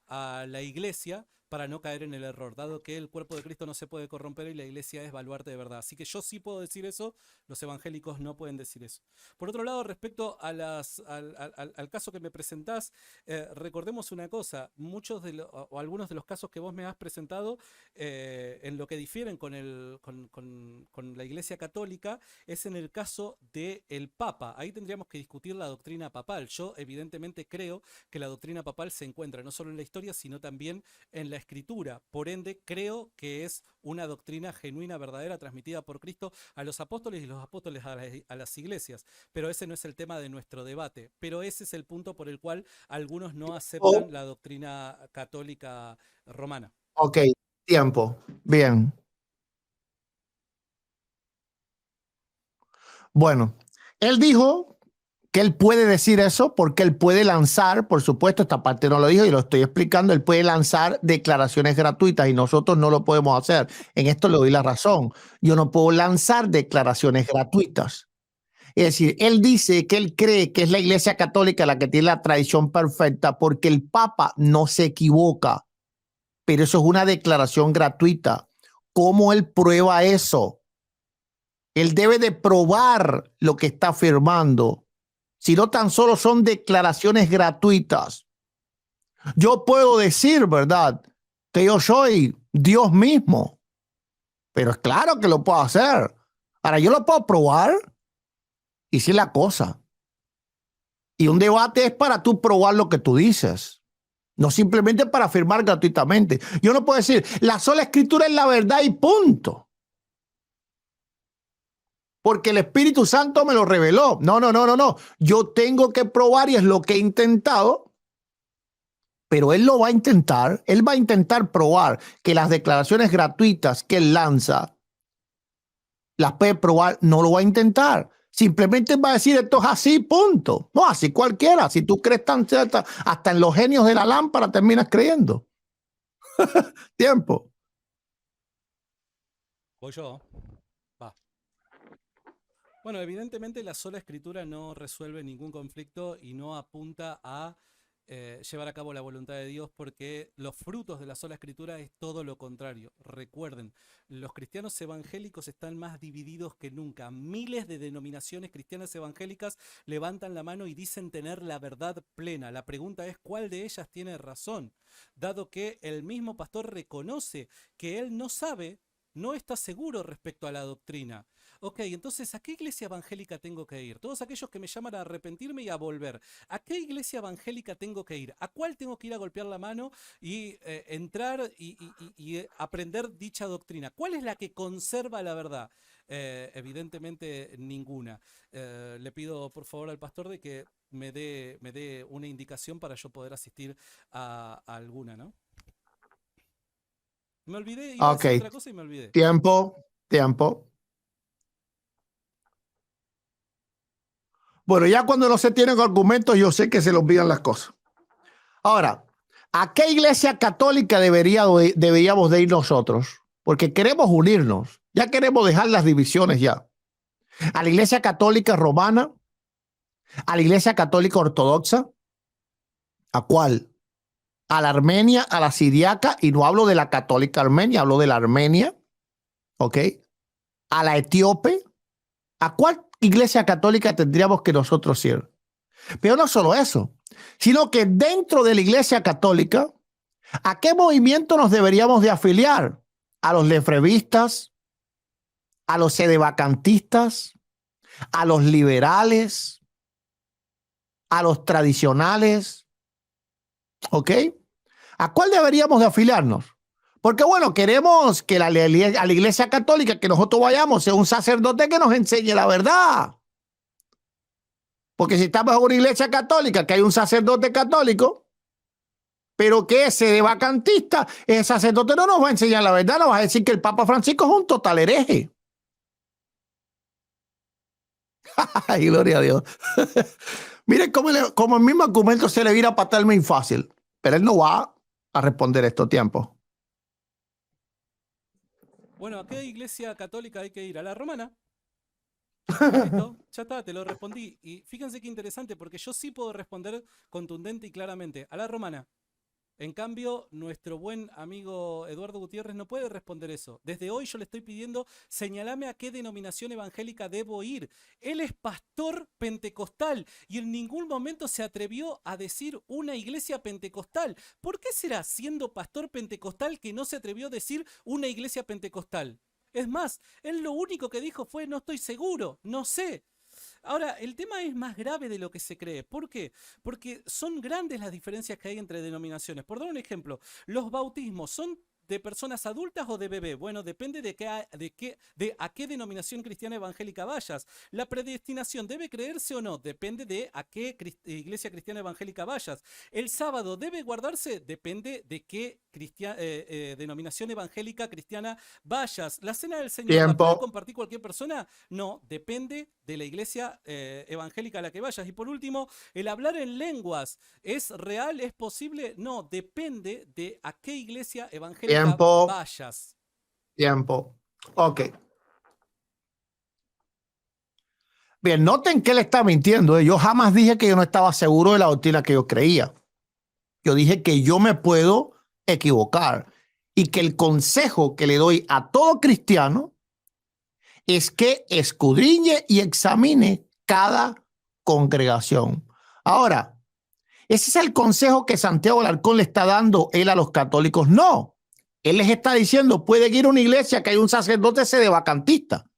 a la iglesia para no caer en el error, dado que el cuerpo de Cristo no se puede corromper y la iglesia es baluarte de verdad. Así que yo sí puedo decir eso, los evangélicos no pueden decir eso. Por otro lado, respecto a al caso que me presentás, recordemos una cosa, o algunos de los casos que vos me has presentado, en lo que difieren con la iglesia católica, es en el caso del Papa. Ahí tendríamos que discutir la doctrina papal. Yo evidentemente creo que la doctrina papal se encuentra no solo en la historia, sino también en la escritura. Por ende, creo que es una doctrina genuina, verdadera, transmitida por Cristo a los apóstoles y los apóstoles a las iglesias. Pero ese no es el tema de nuestro debate. Pero ese es el punto por el cual algunos no aceptan la doctrina católica romana. Ok, tiempo. Bien. Bueno, él dijo que él puede decir eso porque él puede lanzar, por supuesto, esta parte no lo dijo y lo estoy explicando, él puede lanzar declaraciones gratuitas y nosotros no lo podemos hacer. En esto le doy la razón. Yo no puedo lanzar declaraciones gratuitas. Es decir, él dice que él cree que es la Iglesia Católica la que tiene la tradición perfecta porque el Papa no se equivoca. Pero eso es una declaración gratuita. ¿Cómo él prueba eso? Él debe de probar lo que está afirmando. Si no, tan solo son declaraciones gratuitas. Yo puedo decir, ¿verdad?, que yo soy Dios mismo, pero es claro que lo puedo hacer. Ahora, yo lo puedo probar y sí la cosa. Y un debate es para tú probar lo que tú dices, no simplemente para afirmar gratuitamente. Yo no puedo decir, la sola escritura es la verdad y punto, porque el Espíritu Santo me lo reveló. No, no, no, no, no. Yo tengo que probar y es lo que he intentado, pero él lo va a intentar. Él va a intentar probar que las declaraciones gratuitas que él lanza las puede probar. No lo va a intentar. Simplemente va a decir esto es así, punto. No, así cualquiera. Si tú crees tan cierta, hasta en los genios de la lámpara terminas creyendo. Tiempo. Voy yo. Va. Bueno, evidentemente la sola escritura no resuelve ningún conflicto y no apunta a llevar a cabo la voluntad de Dios, porque los frutos de la sola escritura es todo lo contrario. Recuerden, los cristianos evangélicos están más divididos que nunca. Miles de denominaciones cristianas evangélicas levantan la mano y dicen tener la verdad plena. La pregunta es, ¿cuál de ellas tiene razón? Dado que el mismo pastor reconoce que él no sabe, no está seguro respecto a la doctrina. Ok, entonces, ¿a qué iglesia evangélica tengo que ir? Todos aquellos que me llaman a arrepentirme y a volver. ¿A qué iglesia evangélica tengo que ir? ¿A cuál tengo que ir a golpear la mano y entrar y aprender dicha doctrina? ¿Cuál es la que conserva la verdad? Evidentemente ninguna. Le pido por favor al pastor de que me dé una indicación para yo poder asistir a alguna, ¿no? Me olvidé, iba a Ok. decir otra cosa y me olvidé. Tiempo. Tiempo. Bueno, ya cuando no se tienen argumentos, yo sé que se le olvidan las cosas. Ahora, ¿a qué iglesia católica deberíamos de ir nosotros? Porque queremos unirnos. Ya queremos dejar las divisiones ya. ¿A la iglesia católica romana? ¿A la iglesia católica ortodoxa? ¿A cuál? ¿A la armenia, a la siriaca? Y no hablo de la católica armenia, hablo de la armenia. ¿Ok? ¿A la etíope? ¿A cuál iglesia católica tendríamos que nosotros ir? Pero no solo eso, sino que dentro de la iglesia católica, ¿a qué movimiento nos deberíamos de afiliar? ¿A los lefebvistas? ¿A los sedevacantistas? ¿A los liberales? ¿A los tradicionales? ¿Ok? ¿A cuál deberíamos de afiliarnos? Porque bueno, queremos que a la iglesia católica que nosotros vayamos sea un sacerdote que nos enseñe la verdad. Porque si estamos en una iglesia católica que hay un sacerdote católico, pero que ese de vacantista, ese sacerdote no nos va a enseñar la verdad, nos va a decir que el Papa Francisco es un total hereje. Ay, gloria a Dios. Miren cómo el mismo argumento se le vira a patar muy fácil, pero él no va a responder estos tiempos. Bueno, ¿a qué iglesia católica hay que ir? ¿A la romana? Listo, ya está, te lo respondí. Y fíjense qué interesante, porque yo sí puedo responder contundente y claramente. A la romana. En cambio, nuestro buen amigo Eduardo Gutiérrez no puede responder eso. Desde hoy yo le estoy pidiendo, señalame a qué denominación evangélica debo ir. Él es pastor pentecostal y en ningún momento se atrevió a decir una iglesia pentecostal. ¿Por qué será, siendo pastor pentecostal, que no se atrevió a decir una iglesia pentecostal? Es más, él lo único que dijo fue no estoy seguro, no sé. Ahora, el tema es más grave de lo que se cree. ¿Por qué? Porque son grandes las diferencias que hay entre denominaciones. Por dar un ejemplo, los bautismos son de personas adultas o de bebé. Bueno, depende de a qué denominación cristiana evangélica vayas. La predestinación, ¿debe creerse o no? Depende de a qué iglesia cristiana evangélica vayas. El sábado, ¿debe guardarse? Depende de qué denominación evangélica cristiana vayas. ¿La cena del Señor la puede Tiempo. compartir cualquier persona? No, depende de la iglesia evangélica a la que vayas. Y por último, el hablar en lenguas, ¿es real? ¿Es posible? No, depende de a qué iglesia evangélica Tiempo. vayas. Tiempo. Ok. Bien, noten que él está mintiendo. Yo jamás dije que yo no estaba seguro de la doctrina que yo creía. Yo dije que yo me puedo equivocar y que el consejo que le doy a todo cristiano es que escudriñe y examine cada congregación. Ahora, ese es el consejo que Santiago Alarcón le está dando él a los católicos. No, él les está diciendo, pueden ir a una iglesia que hay un sacerdote sedevacantista,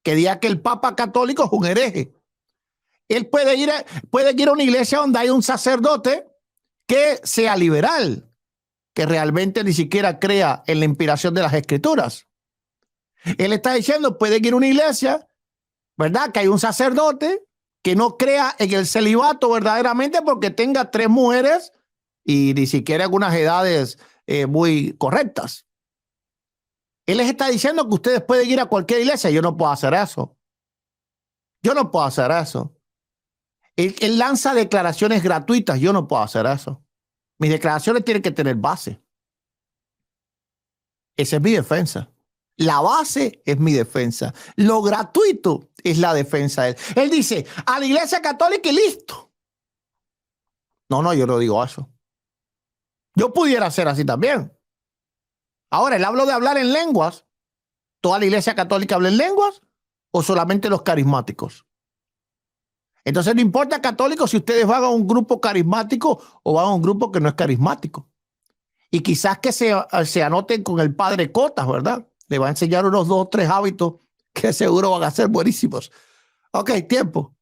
que diga que el Papa católico es un hereje. Él puede ir a una iglesia donde hay un sacerdote que sea liberal, que realmente ni siquiera crea en la inspiración de las escrituras. Él está diciendo, puede ir a una iglesia, ¿verdad? Que hay un sacerdote que no crea en el celibato verdaderamente porque tenga 3 mujeres y ni siquiera algunas edades muy correctas. Él les está diciendo que ustedes pueden ir a cualquier iglesia. Yo no puedo hacer eso. Yo no puedo hacer eso. Él lanza declaraciones gratuitas. Yo no puedo hacer eso. Mis declaraciones tienen que tener base. Esa es mi defensa. La base es mi defensa. Lo gratuito es la defensa de él. Él dice, a la iglesia católica y listo. No, yo no digo eso. Yo pudiera ser así también. Ahora, él habla de hablar en lenguas. ¿Toda la iglesia católica habla en lenguas o solamente los carismáticos? Entonces no importa católicos si ustedes van a un grupo carismático o van a un grupo que no es carismático. Y quizás que se anoten con el padre Cotas, ¿verdad? Le va a enseñar unos 2 o 3 hábitos que seguro van a ser buenísimos. Ok, tiempo.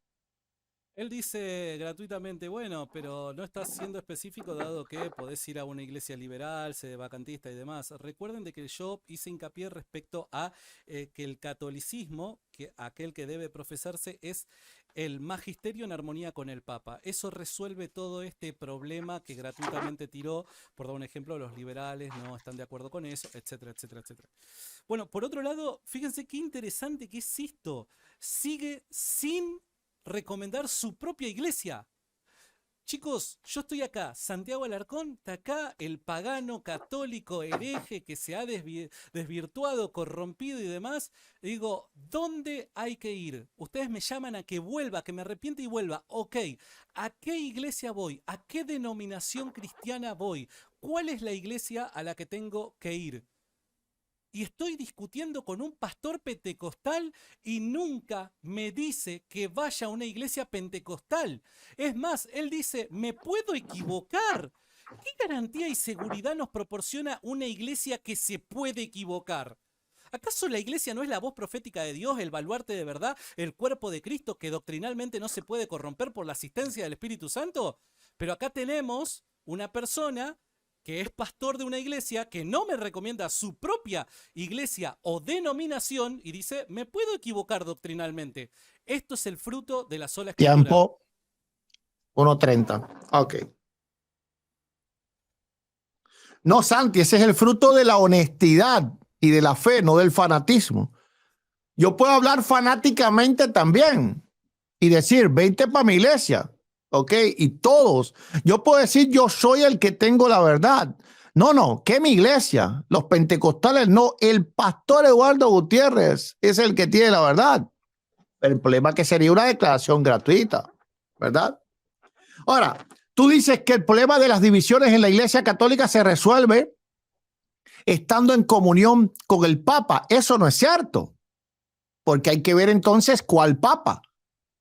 Él dice gratuitamente, bueno, pero no está siendo específico dado que podés ir a una iglesia liberal, sedevacantista y demás. Recuerden de que yo hice hincapié respecto a que el catolicismo, que aquel que debe profesarse, es el magisterio en armonía con el Papa. Eso resuelve todo este problema que gratuitamente tiró. Por dar un ejemplo, los liberales no están de acuerdo con eso, etcétera, etcétera, etcétera. Bueno, por otro lado, fíjense qué interesante que es esto. Sigue sin recomendar su propia iglesia. Chicos, yo estoy acá, Santiago Alarcón está acá, el pagano católico hereje que se ha desvirtuado, corrompido y demás. Digo, ¿dónde hay que ir? Ustedes me llaman a que vuelva, que me arrepiente y vuelva. Ok, ¿a qué iglesia voy? ¿A qué denominación cristiana voy? ¿Cuál es la iglesia a la que tengo que ir? Y estoy discutiendo con un pastor pentecostal y nunca me dice que vaya a una iglesia pentecostal. Es más, él dice, me puedo equivocar. ¿Qué garantía y seguridad nos proporciona una iglesia que se puede equivocar? ¿Acaso la iglesia no es la voz profética de Dios, el baluarte de verdad, el cuerpo de Cristo que doctrinalmente no se puede corromper por la asistencia del Espíritu Santo? Pero acá tenemos una persona que es pastor de una iglesia, que no me recomienda su propia iglesia o denominación y dice, me puedo equivocar doctrinalmente. Esto es el fruto de la sola escritura. Tiempo 1:30. Ok. No, Santi, ese es el fruto de la honestidad y de la fe, no del fanatismo. Yo puedo hablar fanáticamente también y decir, vente para mi iglesia. ¿Ok? Y todos. Yo puedo decir, yo soy el que tengo la verdad. No, que mi iglesia, los pentecostales no, el pastor Eduardo Gutiérrez es el que tiene la verdad. El problema es que sería una declaración gratuita, ¿verdad? Ahora, tú dices que el problema de las divisiones en la iglesia católica se resuelve estando en comunión con el Papa. Eso no es cierto, porque hay que ver entonces cuál Papa.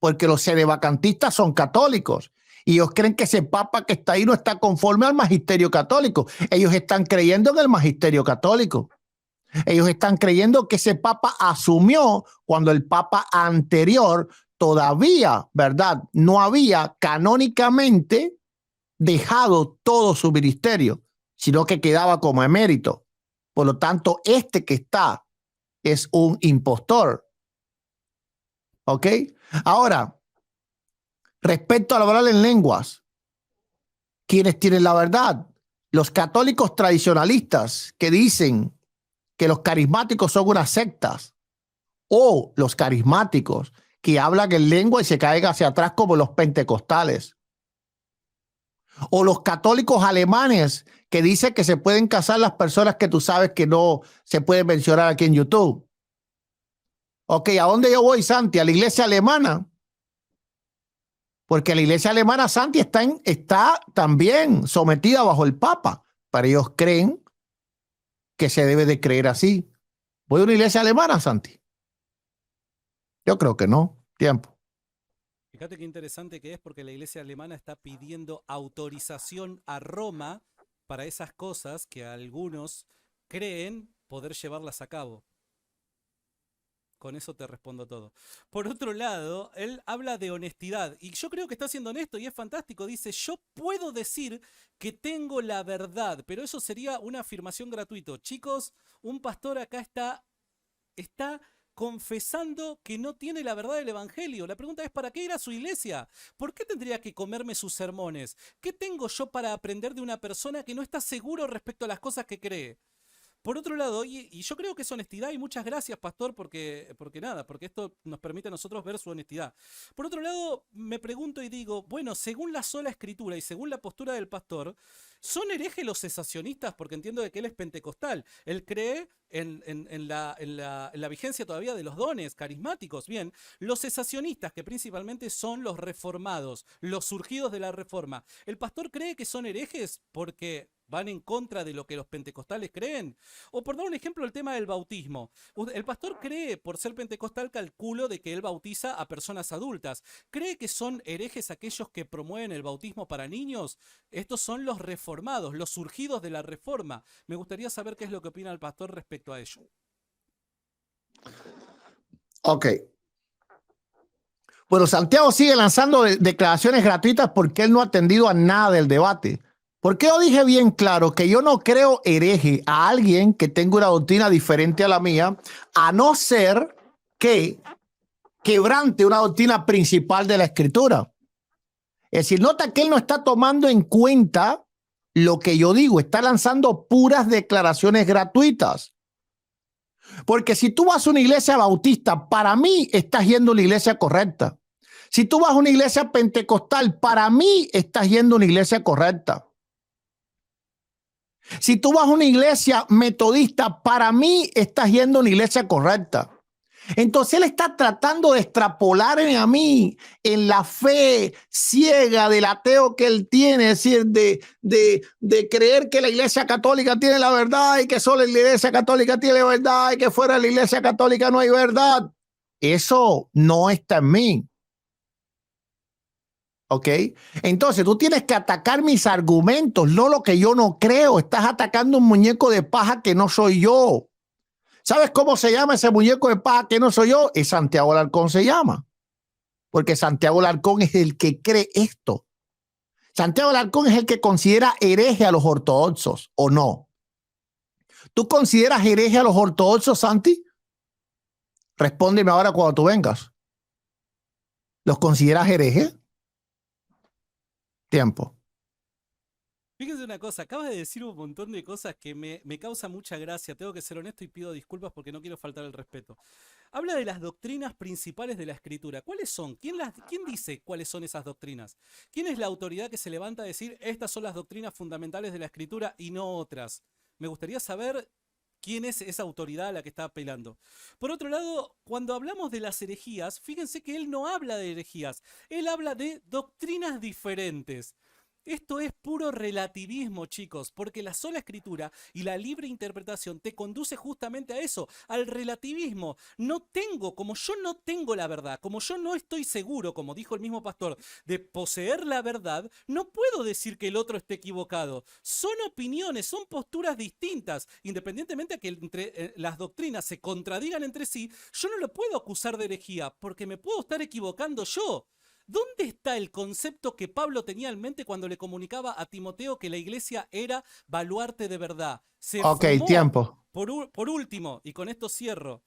Porque los sedevacantistas son católicos y ellos creen que ese papa que está ahí no está conforme al magisterio católico. Ellos están creyendo en el magisterio católico. Ellos están creyendo que ese papa asumió cuando el papa anterior todavía, ¿verdad? No había canónicamente dejado todo su ministerio, sino que quedaba como emérito. Por lo tanto, este que está es un impostor. ¿Ok? Ahora, respecto al hablar en lenguas, ¿quiénes tienen la verdad? Los católicos tradicionalistas que dicen que los carismáticos son unas sectas, o los carismáticos que hablan en lengua y se caen hacia atrás como los pentecostales, o los católicos alemanes que dicen que se pueden casar las personas que tú sabes que no se pueden mencionar aquí en YouTube. Ok, ¿a dónde yo voy, Santi? A la iglesia alemana. Porque la iglesia alemana, Santi, está también sometida bajo el Papa. Pero ellos creen que se debe de creer así. ¿Voy a una iglesia alemana, Santi? Yo creo que no. Tiempo. Fíjate qué interesante que es porque la iglesia alemana está pidiendo autorización a Roma para esas cosas que algunos creen poder llevarlas a cabo. Con eso te respondo todo. Por otro lado, él habla de honestidad y yo creo que está siendo honesto y es fantástico. Dice, yo puedo decir que tengo la verdad, pero eso sería una afirmación gratuita. Chicos, un pastor acá está confesando que no tiene la verdad del evangelio. La pregunta es, ¿para qué ir a su iglesia? ¿Por qué tendría que comerme sus sermones? ¿Qué tengo yo para aprender de una persona que no está seguro respecto a las cosas que cree? Por otro lado, y yo creo que es honestidad, y muchas gracias, pastor, porque esto nos permite a nosotros ver su honestidad. Por otro lado, me pregunto y digo, bueno, según la sola escritura y según la postura del pastor, ¿son herejes los cesacionistas? Porque entiendo de que él es pentecostal. Él cree en la vigencia todavía de los dones carismáticos. Bien, los cesacionistas, que principalmente son los reformados, los surgidos de la reforma, ¿el pastor cree que son herejes porque van en contra de lo que los pentecostales creen? O por dar un ejemplo, el tema del bautismo. El pastor cree, por ser pentecostal, calculo de que él bautiza a personas adultas. ¿Cree que son herejes aquellos que promueven el bautismo para niños? Estos son los reformados, los surgidos de la reforma. Me gustaría saber qué es lo que opina el pastor respecto a ello. Ok. Bueno, Santiago sigue lanzando declaraciones gratuitas porque él no ha atendido a nada del debate. Porque yo dije bien claro que yo no creo hereje a alguien que tenga una doctrina diferente a la mía, a no ser que quebrante una doctrina principal de la Escritura. Es decir, nota que él no está tomando en cuenta lo que yo digo, está lanzando puras declaraciones gratuitas. Porque si tú vas a una iglesia bautista, para mí estás yendo a una iglesia correcta. Si tú vas a una iglesia pentecostal, para mí estás yendo a una iglesia correcta. Si tú vas a una iglesia metodista, para mí estás yendo a una iglesia correcta. Entonces él está tratando de extrapolar a mí en la fe ciega del ateo que él tiene, es decir, de creer que la iglesia católica tiene la verdad y que solo la iglesia católica tiene la verdad y que fuera de la iglesia católica no hay verdad. Eso no está en mí. ¿Ok? Entonces tú tienes que atacar mis argumentos, no lo que yo no creo. Estás atacando un muñeco de paja que no soy yo. ¿Sabes cómo se llama ese muñeco de paja que no soy yo? Es Santiago Alarcón se llama. Porque Santiago Alarcón es el que cree esto. Santiago Alarcón es el que considera hereje a los ortodoxos, ¿o no? ¿Tú consideras hereje a los ortodoxos, Santi? Respóndeme ahora cuando tú vengas. ¿Los consideras hereje? Tiempo. Fíjense una cosa, acabas de decir un montón de cosas que me causa mucha gracia. Tengo que ser honesto y pido disculpas porque no quiero faltar el respeto. Habla de las doctrinas principales de la Escritura. ¿Cuáles son? ¿Quién dice cuáles son esas doctrinas? ¿Quién es la autoridad que se levanta a decir estas son las doctrinas fundamentales de la Escritura y no otras? Me gustaría saber quién es esa autoridad a la que está apelando. Por otro lado, cuando hablamos de las herejías, fíjense que él no habla de herejías, él habla de doctrinas diferentes. Esto es puro relativismo, chicos, porque la sola escritura y la libre interpretación te conduce justamente a eso, al relativismo. Como yo no tengo la verdad, como yo no estoy seguro, como dijo el mismo pastor, de poseer la verdad, no puedo decir que el otro esté equivocado. Son opiniones, son posturas distintas. Independientemente de que las doctrinas se contradigan entre sí, yo no lo puedo acusar de herejía, porque me puedo estar equivocando yo. ¿Dónde está el concepto que Pablo tenía en mente cuando le comunicaba a Timoteo que la iglesia era baluarte de verdad? Se fumó. Tiempo. Por último, y con esto cierro,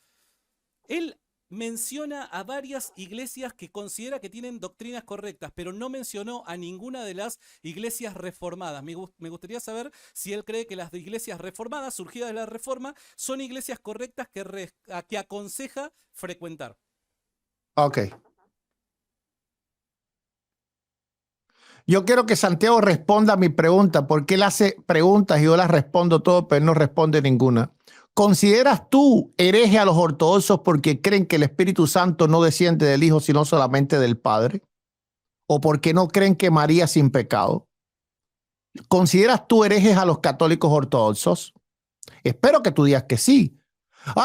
él menciona a varias iglesias que considera que tienen doctrinas correctas, pero no mencionó a ninguna de las iglesias reformadas. Me gustaría saber si él cree que las iglesias reformadas, surgidas de la reforma, son iglesias correctas que aconseja frecuentar. Ok. Yo quiero que Santiago responda a mi pregunta, porque él hace preguntas y yo las respondo todo, pero él no responde ninguna. ¿Consideras tú hereje a los ortodoxos porque creen que el Espíritu Santo no desciende del Hijo, sino solamente del Padre? ¿O porque no creen que María es sin pecado? ¿Consideras tú herejes a los católicos ortodoxos? Espero que tú digas que sí.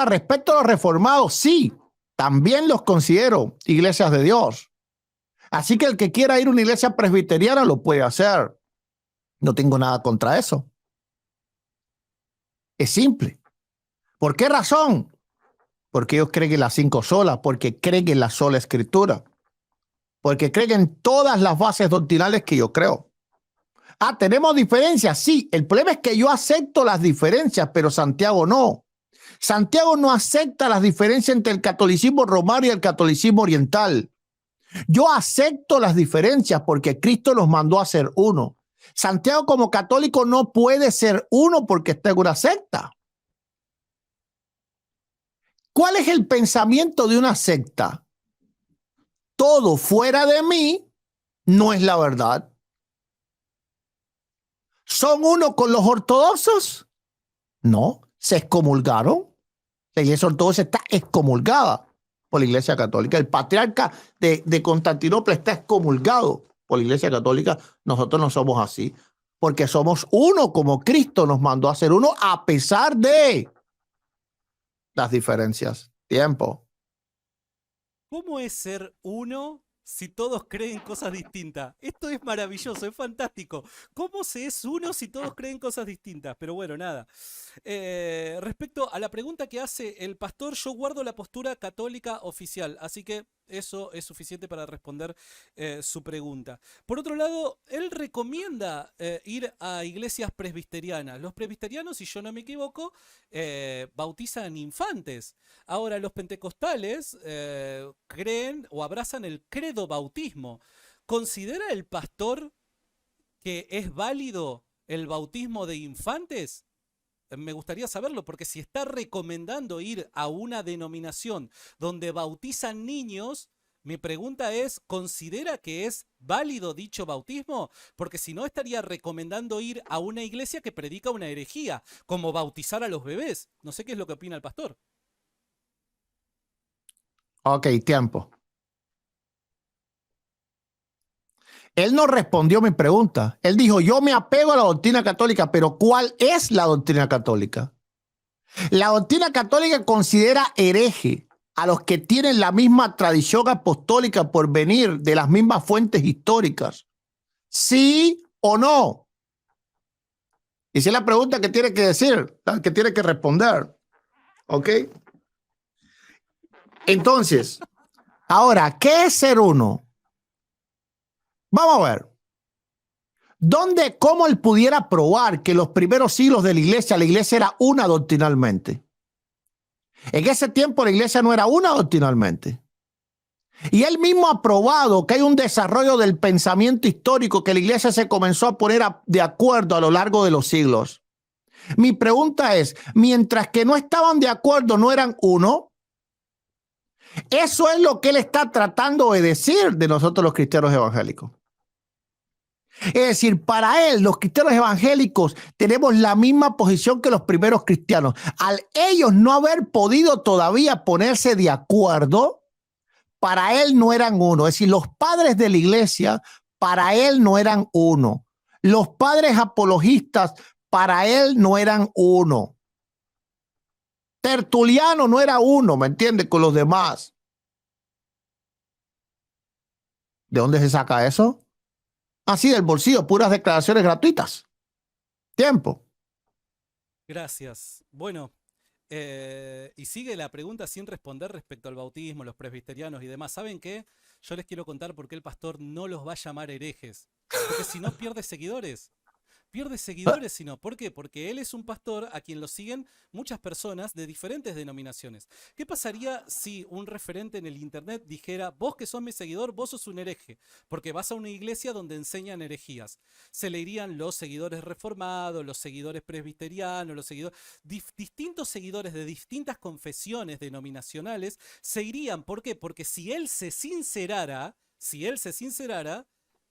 Respecto a los reformados, sí. también los considero iglesias de Dios. Así que el que quiera ir a una iglesia presbiteriana lo puede hacer. No tengo nada contra eso. Es simple. ¿Por qué razón? Porque ellos creen en las 5 solas, porque creen en la sola escritura, porque creen en todas las bases doctrinales que yo creo. Ah, ¿tenemos diferencias? Sí, el problema es que yo acepto las diferencias, pero Santiago no. Santiago no acepta las diferencias entre el catolicismo romano y el catolicismo oriental. Yo acepto las diferencias porque Cristo los mandó a ser uno. Santiago como católico no puede ser uno porque está en una secta. ¿Cuál es el pensamiento de una secta? Todo fuera de mí no es la verdad. ¿Son uno con los ortodoxos? No, se excomulgaron. La iglesia ortodoxa está excomulgada por la iglesia católica. El patriarca de Constantinopla está excomulgado por la iglesia católica. Nosotros no somos así, porque somos uno como Cristo nos mandó a ser uno a pesar de las diferencias. Tiempo. ¿Cómo es ser uno si todos creen cosas distintas? Esto es maravilloso, es fantástico. ¿Cómo se es uno si todos creen cosas distintas? Pero bueno, nada. Respecto a la pregunta que hace el pastor, yo guardo la postura católica oficial, así que eso es suficiente para responder su pregunta. Por otro lado, él recomienda ir a iglesias presbiterianas. Los presbiterianos, si yo no me equivoco, bautizan infantes. Ahora, los pentecostales creen o abrazan el credo bautismo. ¿Considera el pastor que es válido el bautismo de infantes? Me gustaría saberlo, porque si está recomendando ir a una denominación donde bautizan niños, mi pregunta es, ¿considera que es válido dicho bautismo? Porque si no, estaría recomendando ir a una iglesia que predica una herejía, como bautizar a los bebés. No sé qué es lo que opina el pastor. Ok, tiempo. Él no respondió mi pregunta. Él dijo, yo me apego a la doctrina católica, pero ¿cuál es la doctrina católica? La doctrina católica considera hereje a los que tienen la misma tradición apostólica por venir de las mismas fuentes históricas. ¿Sí o no? Y esa es la pregunta que tiene que decir, que tiene que responder. ¿Ok? Entonces, ahora, ¿qué es ser uno? Vamos a ver. ¿Cómo él pudiera probar que los primeros siglos de la iglesia era una doctrinalmente? En ese tiempo la iglesia no era una doctrinalmente. Y él mismo ha probado que hay un desarrollo del pensamiento histórico, que la iglesia se comenzó a poner de acuerdo a lo largo de los siglos. Mi pregunta es, mientras que no estaban de acuerdo, ¿no eran uno? Eso es lo que él está tratando de decir de nosotros los cristianos evangélicos. Es decir, para él, los cristianos evangélicos tenemos la misma posición que los primeros cristianos. Al ellos no haber podido todavía ponerse de acuerdo, para él no eran uno. Es decir, los padres de la iglesia, para él no eran uno. Los padres apologistas, para él no eran uno. Tertuliano no era uno, ¿me entiendes? Con los demás. ¿De dónde se saca eso? Así del bolsillo, puras declaraciones gratuitas. Tiempo. Gracias. Bueno, y sigue la pregunta sin responder respecto al bautismo, los presbiterianos y demás. ¿Saben qué? Yo les quiero contar por qué el pastor no los va a llamar herejes. Porque si no, pierde seguidores. Pierde seguidores, sino. ¿Por qué? Porque él es un pastor a quien lo siguen muchas personas de diferentes denominaciones. ¿Qué pasaría si un referente en el internet dijera, vos que sos mi seguidor, vos sos un hereje, porque vas a una iglesia donde enseñan herejías? Se le irían los seguidores reformados, los seguidores presbiterianos, los seguidores, distintos seguidores de distintas confesiones denominacionales se irían. ¿Por qué? Porque si él se sincerara,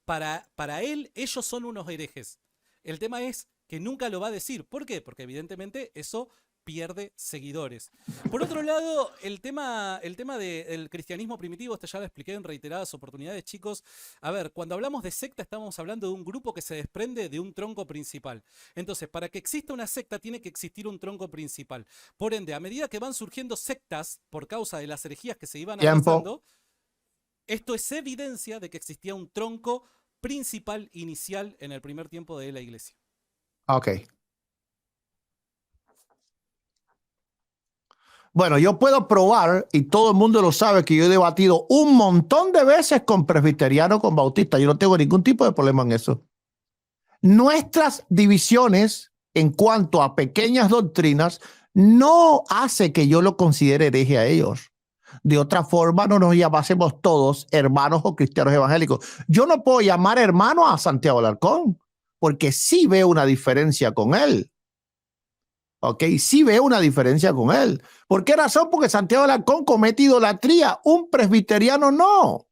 para él, ellos son unos herejes. El tema es que nunca lo va a decir. ¿Por qué? Porque evidentemente eso pierde seguidores. Por otro lado, el tema del cristianismo primitivo, esto ya lo expliqué en reiteradas oportunidades, chicos. A ver, cuando hablamos de secta estamos hablando de un grupo que se desprende de un tronco principal. Entonces, para que exista una secta tiene que existir un tronco principal. Por ende, a medida que van surgiendo sectas por causa de las herejías que se iban avanzando, esto es evidencia de que existía un tronco principal inicial en el primer tiempo de la iglesia. Ok. Bueno, yo puedo probar, y todo el mundo lo sabe, que yo he debatido un montón de veces con presbiterianos, con bautistas. Yo no tengo ningún tipo de problema en eso. Nuestras divisiones en cuanto a pequeñas doctrinas no hace que yo lo considere hereje a ellos. De otra forma, no nos llamásemos todos hermanos o cristianos evangélicos. Yo no puedo llamar hermano a Santiago Alarcón, porque sí veo una diferencia con él. Ok, sí veo una diferencia con él. ¿Por qué razón? Porque Santiago Alarcón comete idolatría, un presbiteriano no.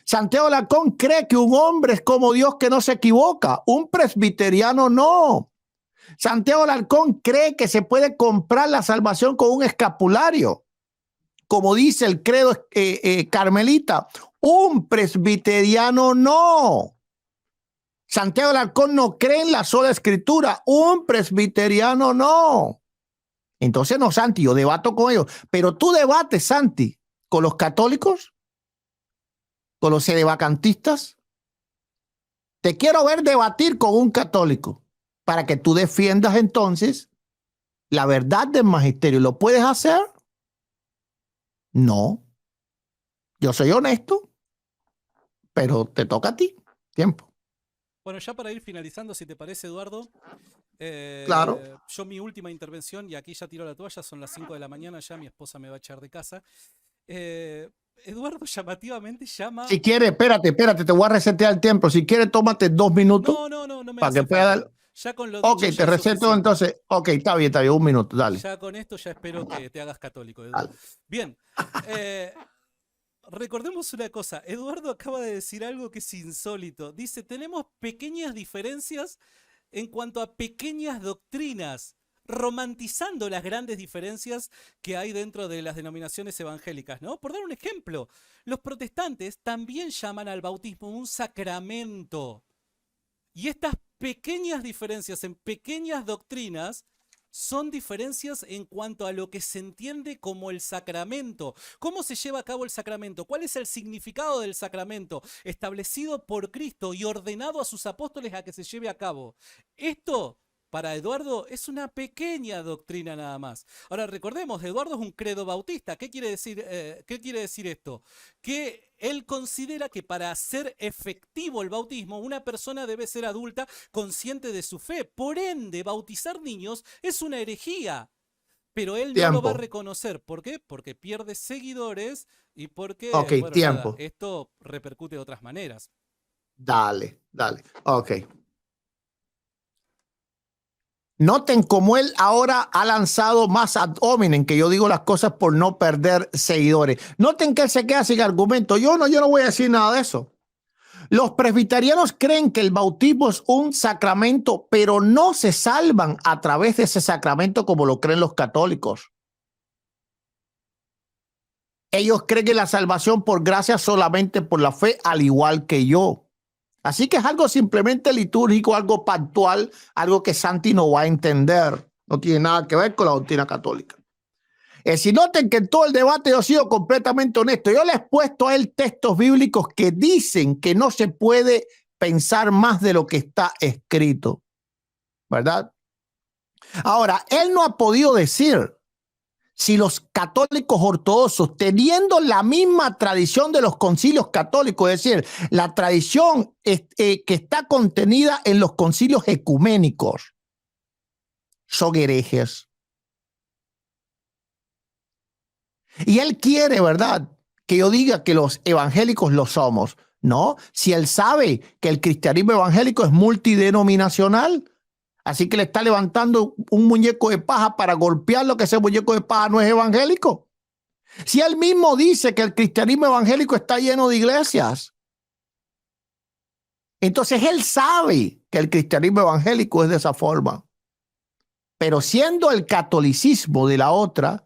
Santiago Alarcón cree que un hombre es como Dios que no se equivoca, un presbiteriano no. Santiago Alarcón cree que se puede comprar la salvación con un escapulario, como dice el credo carmelita, un presbiteriano no. Santiago Alarcón no cree en la sola escritura, un presbiteriano no. Entonces no, Santi, yo debato con ellos, pero tú debates, Santi, con los católicos, con los sedevacantistas. Te quiero ver debatir con un católico para que tú defiendas entonces la verdad del magisterio. ¿Lo puedes hacer? No. Yo soy honesto, pero te toca a ti. Tiempo. Bueno, ya para ir finalizando, si te parece, Eduardo, Claro. yo mi última intervención, y aquí ya tiro la toalla, son las 5 de la mañana, ya mi esposa me va a echar de casa. Eduardo llamativamente llama... Si quieres, espérate, te voy a resetear el tiempo. Si quieres, tómate 2 minutos. No me para hace que pueda falta. dar... Ya con lo Ok, dicho, ya te es reseto suficiente. entonces. Ok, está bien, 1 minuto, dale. Ya con esto ya espero que te hagas católico, Eduardo. Dale. Bien, recordemos una cosa. Eduardo acaba de decir algo que es insólito. Dice, tenemos pequeñas diferencias en cuanto a pequeñas doctrinas, romantizando las grandes diferencias que hay dentro de las denominaciones evangélicas, ¿no? Por dar un ejemplo, los protestantes también llaman al bautismo un sacramento. Y estas pequeñas diferencias en pequeñas doctrinas son diferencias en cuanto a lo que se entiende como el sacramento. ¿Cómo se lleva a cabo el sacramento? ¿Cuál es el significado del sacramento establecido por Cristo y ordenado a sus apóstoles a que se lleve a cabo? Esto, para Eduardo, es una pequeña doctrina nada más. Ahora, recordemos, Eduardo es un credo bautista. ¿Qué quiere decir esto? Que él considera que para ser efectivo el bautismo, una persona debe ser adulta, consciente de su fe. Por ende, bautizar niños es una herejía. Pero él no lo va a reconocer. ¿Por qué? Porque pierde seguidores y porque bueno, nada, esto repercute de otras maneras. Dale. Ok. Noten cómo él ahora ha lanzado más ad hominem, que yo digo las cosas por no perder seguidores. Noten que él se queda sin argumento. Yo no voy a decir nada de eso. Los presbiterianos creen que el bautismo es un sacramento, pero no se salvan a través de ese sacramento como lo creen los católicos. Ellos creen que la salvación por gracia solamente por la fe, al igual que yo. Así que es algo simplemente litúrgico, algo pactual, algo que Santi no va a entender. No tiene nada que ver con la doctrina católica. Si noten que en todo el debate yo he sido completamente honesto. Yo le he puesto a él textos bíblicos que dicen que no se puede pensar más de lo que está escrito, ¿verdad? Ahora, él no ha podido decir si los católicos ortodoxos, teniendo la misma tradición de los concilios católicos, es decir, la tradición que está contenida en los concilios ecuménicos, son herejes. Y él quiere, ¿verdad?, que yo diga que los evangélicos lo somos. No, si él sabe que el cristianismo evangélico es multidenominacional, así que le está levantando un muñeco de paja para golpearlo, que ese muñeco de paja no es evangélico. Si él mismo dice que el cristianismo evangélico está lleno de iglesias, entonces él sabe que el cristianismo evangélico es de esa forma. Pero siendo el catolicismo de la otra,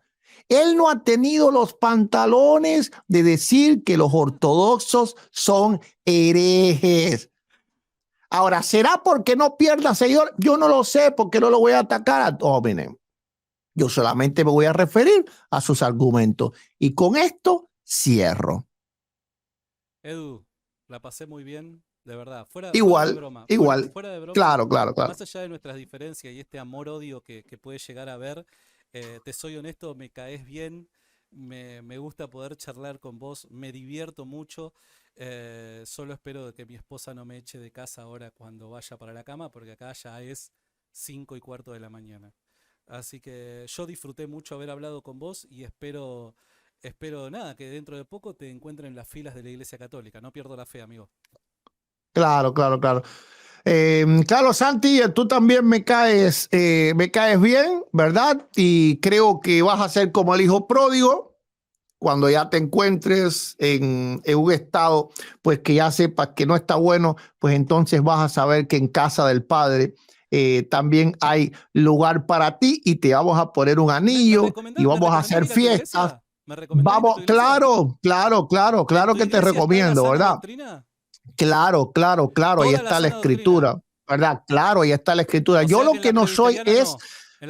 él no ha tenido los pantalones de decir que los ortodoxos son herejes. Ahora, ¿será porque no pierda seguidor? Yo no lo sé, porque no lo voy a atacar a Dominem. Yo solamente me voy a referir a sus argumentos. Y con esto cierro. Edu, la pasé muy bien, de verdad. Fuera Igual, de broma. igual. Fuera de broma. Claro, claro, claro. Más allá de nuestras diferencias y este amor-odio que puede llegar a haber, te soy honesto, me caes bien, me gusta poder charlar con vos, me divierto mucho. Solo espero de que mi esposa no me eche de casa ahora cuando vaya para la cama, porque acá ya es 5:15 de la mañana. Así que yo disfruté mucho haber hablado con vos y espero nada, que dentro de poco te encuentren en las filas de la Iglesia Católica. No pierdo la fe, amigo. Claro, claro, claro. Claro, Santi, tú también me caes bien, ¿verdad? Y creo que vas a ser como el hijo pródigo cuando ya te encuentres en un estado, pues que ya sepas que no está bueno, pues entonces vas a saber que en casa del Padre también hay lugar para ti y te vamos a poner un anillo y vamos a hacer fiestas. Vamos, claro, claro, claro, claro que te recomiendo, ¿verdad? Claro, claro, claro, ahí está la escritura, ¿verdad? Claro, ahí está la escritura. Yo lo que no soy es,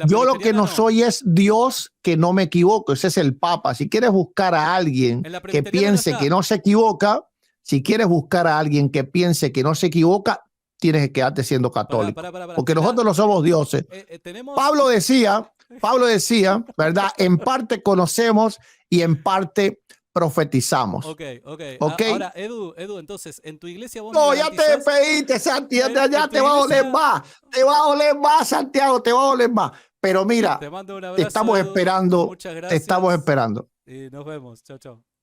yo lo que no soy es Dios que no me equivoco, ese es el Papa. Si quieres buscar a alguien que piense que no se equivoca, si quieres buscar a alguien que piense que no se equivoca, tienes que quedarte siendo católico, porque nosotros no somos dioses. Pablo decía, ¿verdad? En parte conocemos y en parte profetizamos. Ok. Ahora, Edu, entonces, en tu iglesia vos no, ya te despediste, Santi, ya te va a doler más. Te va a doler más, Santiago, te va a doler más. Pero mira, te mando un abrazo, te estamos Edu. esperando. Muchas gracias. Te estamos esperando. Y nos vemos. Chao, chao.